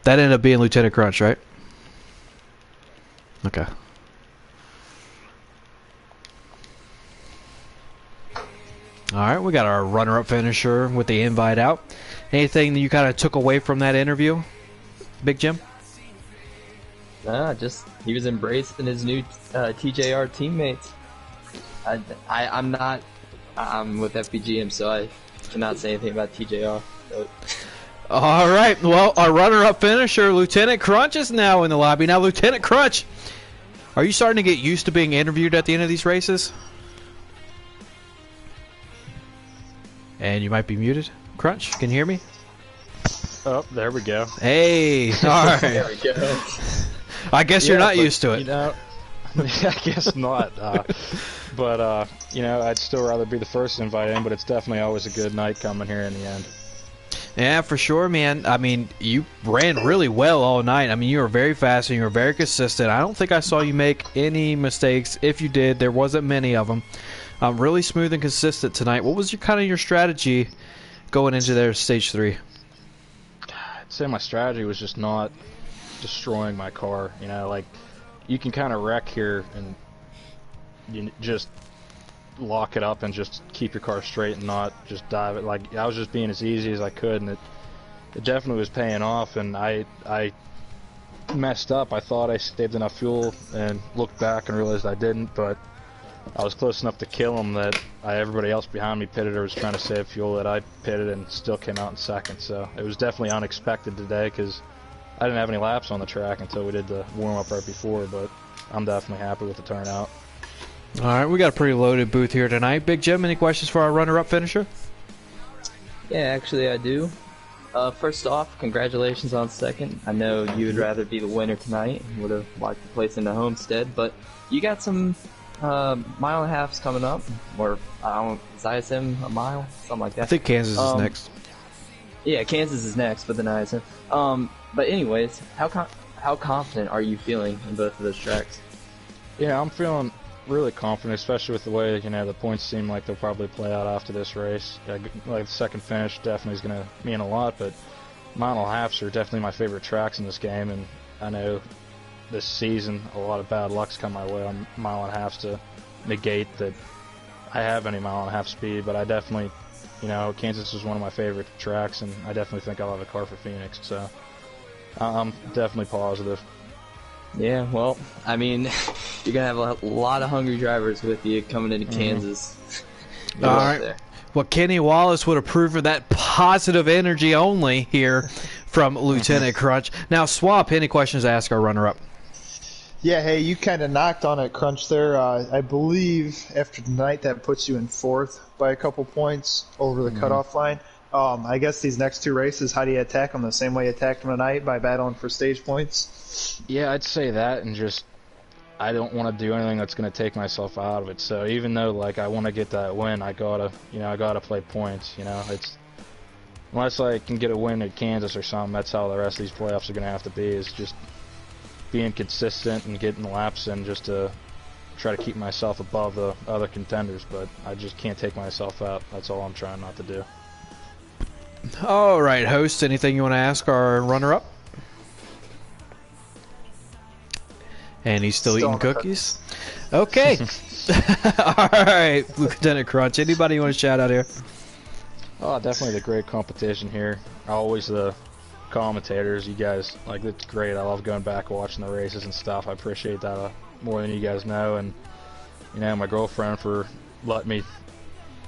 That ended up being Lieutenant Crunch, right? Okay. All right, we got our runner-up finisher with the invite out. Anything that you kind of took away from that interview, Big Jim? Nah, just he was embracing his new TJR teammates. I'm with FPGM, so I cannot say anything about TJR. So. All right, well, our runner-up finisher, Lieutenant Crunch, is now in the lobby. Now, Lieutenant Crunch, are you starting to get used to being interviewed at the end of these races? And you might be muted. Crunch, can you hear me? Oh, there we go. Hey, all right. There we go. I guess you're not used to it. You know, I guess not. But you know, I'd still rather be the first to invite in, but it's definitely always a good night coming here in the end. Yeah, for sure, man. I mean, you ran really well all night. I mean, you were very fast and you were very consistent. I don't think I saw you make any mistakes. If you did, there wasn't many of them. Really smooth and consistent tonight. What was your strategy going into their stage 3? I'd say my strategy was just not destroying my car. You know, like, you can kind of wreck here and you just lock it up and just keep your car straight and not just dive it. Like, I was just being as easy as I could, and it definitely was paying off. And I messed up. I thought I saved enough fuel and looked back and realized I didn't, but I was close enough to kill him that everybody else behind me pitted or was trying to save fuel that I pitted and still came out in second. So it was definitely unexpected today because I didn't have any laps on the track until we did the warm-up right before, but I'm definitely happy with the turnout. All right, we got a pretty loaded booth here tonight. Big Jim, any questions for our runner-up finisher? Yeah, actually I do. First off, congratulations on second. I know you would rather be the winner tonight. Would have liked to place in the homestead, but you got some mile and a halves coming up, or is ISM a mile, something like that. I think Kansas is next. Yeah, Kansas is next, but then ISM. But anyways, how confident are you feeling in both of those tracks? Yeah, I'm feeling really confident, especially with the way, you know, the points seem like they'll probably play out after this race. Like, the second finish definitely is going to mean a lot, but mile and a halves are definitely my favorite tracks in this game, and I know this season a lot of bad luck's come my way on mile and a halves to negate that I have any mile and a half speed, but I definitely, you know, Kansas is one of my favorite tracks, and I definitely think I'll have a car for Phoenix. So I'm definitely positive. Yeah, well, I mean, you're gonna have a lot of hungry drivers with you coming into Kansas. All right. Well, Kenny Wallace would approve of that positive energy only here from Lieutenant Crunch. Now, Swap, any questions to ask our runner-up? Yeah, hey, you kind of knocked on it, Crunch, there. I believe after tonight that puts you in 4th by a couple points over the cutoff line. I guess these next 2 races, how do you attack them? The same way you attacked them tonight, by battling for stage points? Yeah, I'd say that, and just I don't want to do anything that's going to take myself out of it. So even though like I want to get that win, I gotta play points. You know, it's unless I can get a win at Kansas or something, that's how the rest of these playoffs are going to have to be. Is just being consistent and getting laps in just to try to keep myself above the other contenders. But I just can't take myself out. That's all I'm trying not to do. All right, host, anything you want to ask our runner-up? And he's still eating cookies? Okay. All right, Lieutenant Crunch, anybody you want to shout out here? Oh, definitely the great competition here. Always the commentators. You guys, like, it's great. I love going back and watching the races and stuff. I appreciate that more than you guys know. And, you know, my girlfriend for letting me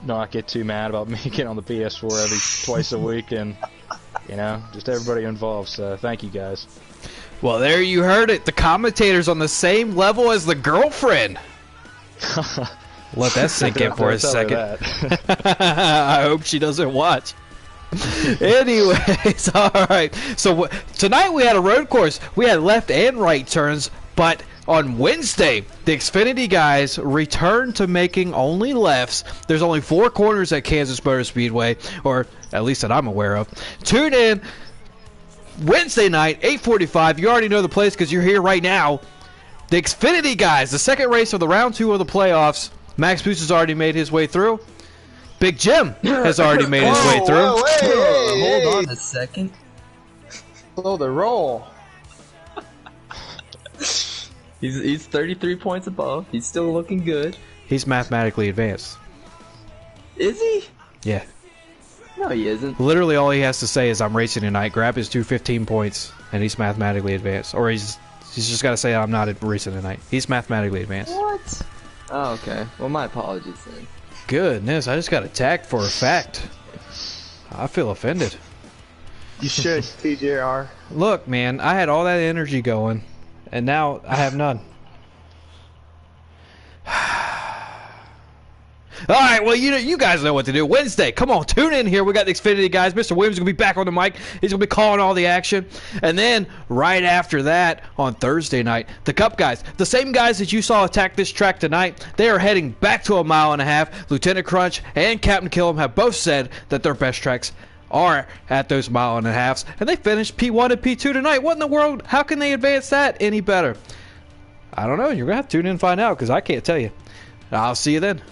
not get too mad about me getting on the PS4 every twice a week, and you know, just everybody involved. So thank you guys. Well, there you heard it. The commentator's on the same level as the girlfriend. Let that sink in for a second. I hope she doesn't watch. Anyways, all right. So tonight we had a road course. We had left and right turns, but on Wednesday, the Xfinity guys returned to making only lefts. There's only 4 corners at Kansas Motor Speedway, or at least that I'm aware of. Tune in Wednesday night, 8:45. You already know the place because you're here right now. The Xfinity guys, the second race of the round 2 of the playoffs. Max Boost has already made his way through. Big Jim has already made his way through. Whoa, hey, Hold on a second. Slow the roll. He's 33 points above. He's still looking good. He's mathematically advanced. Is he? Yeah. No, he isn't. Literally all he has to say is, I'm racing tonight, grab his 215 points, and he's mathematically advanced. Or he's just got to say, I'm not racing tonight. He's mathematically advanced. What? Oh, okay. Well, my apologies then. Goodness, I just got attacked for a fact. I feel offended. You should, TJR. Look, man, I had all that energy going, and now I have none. All right, well, you guys know what to do. Wednesday, come on, tune in here. We got the Xfinity guys. Mr. Williams is going to be back on the mic. He's going to be calling all the action. And then right after that, on Thursday night, the Cup guys, the same guys that you saw attack this track tonight, they are heading back to a mile and a half. Lieutenant Crunch and Captain Killam have both said that their best tracks are at those mile and a halves. And they finished P1 and P2 tonight. What in the world? How can they advance that any better? I don't know. You're going to have to tune in and find out because I can't tell you. I'll see you then.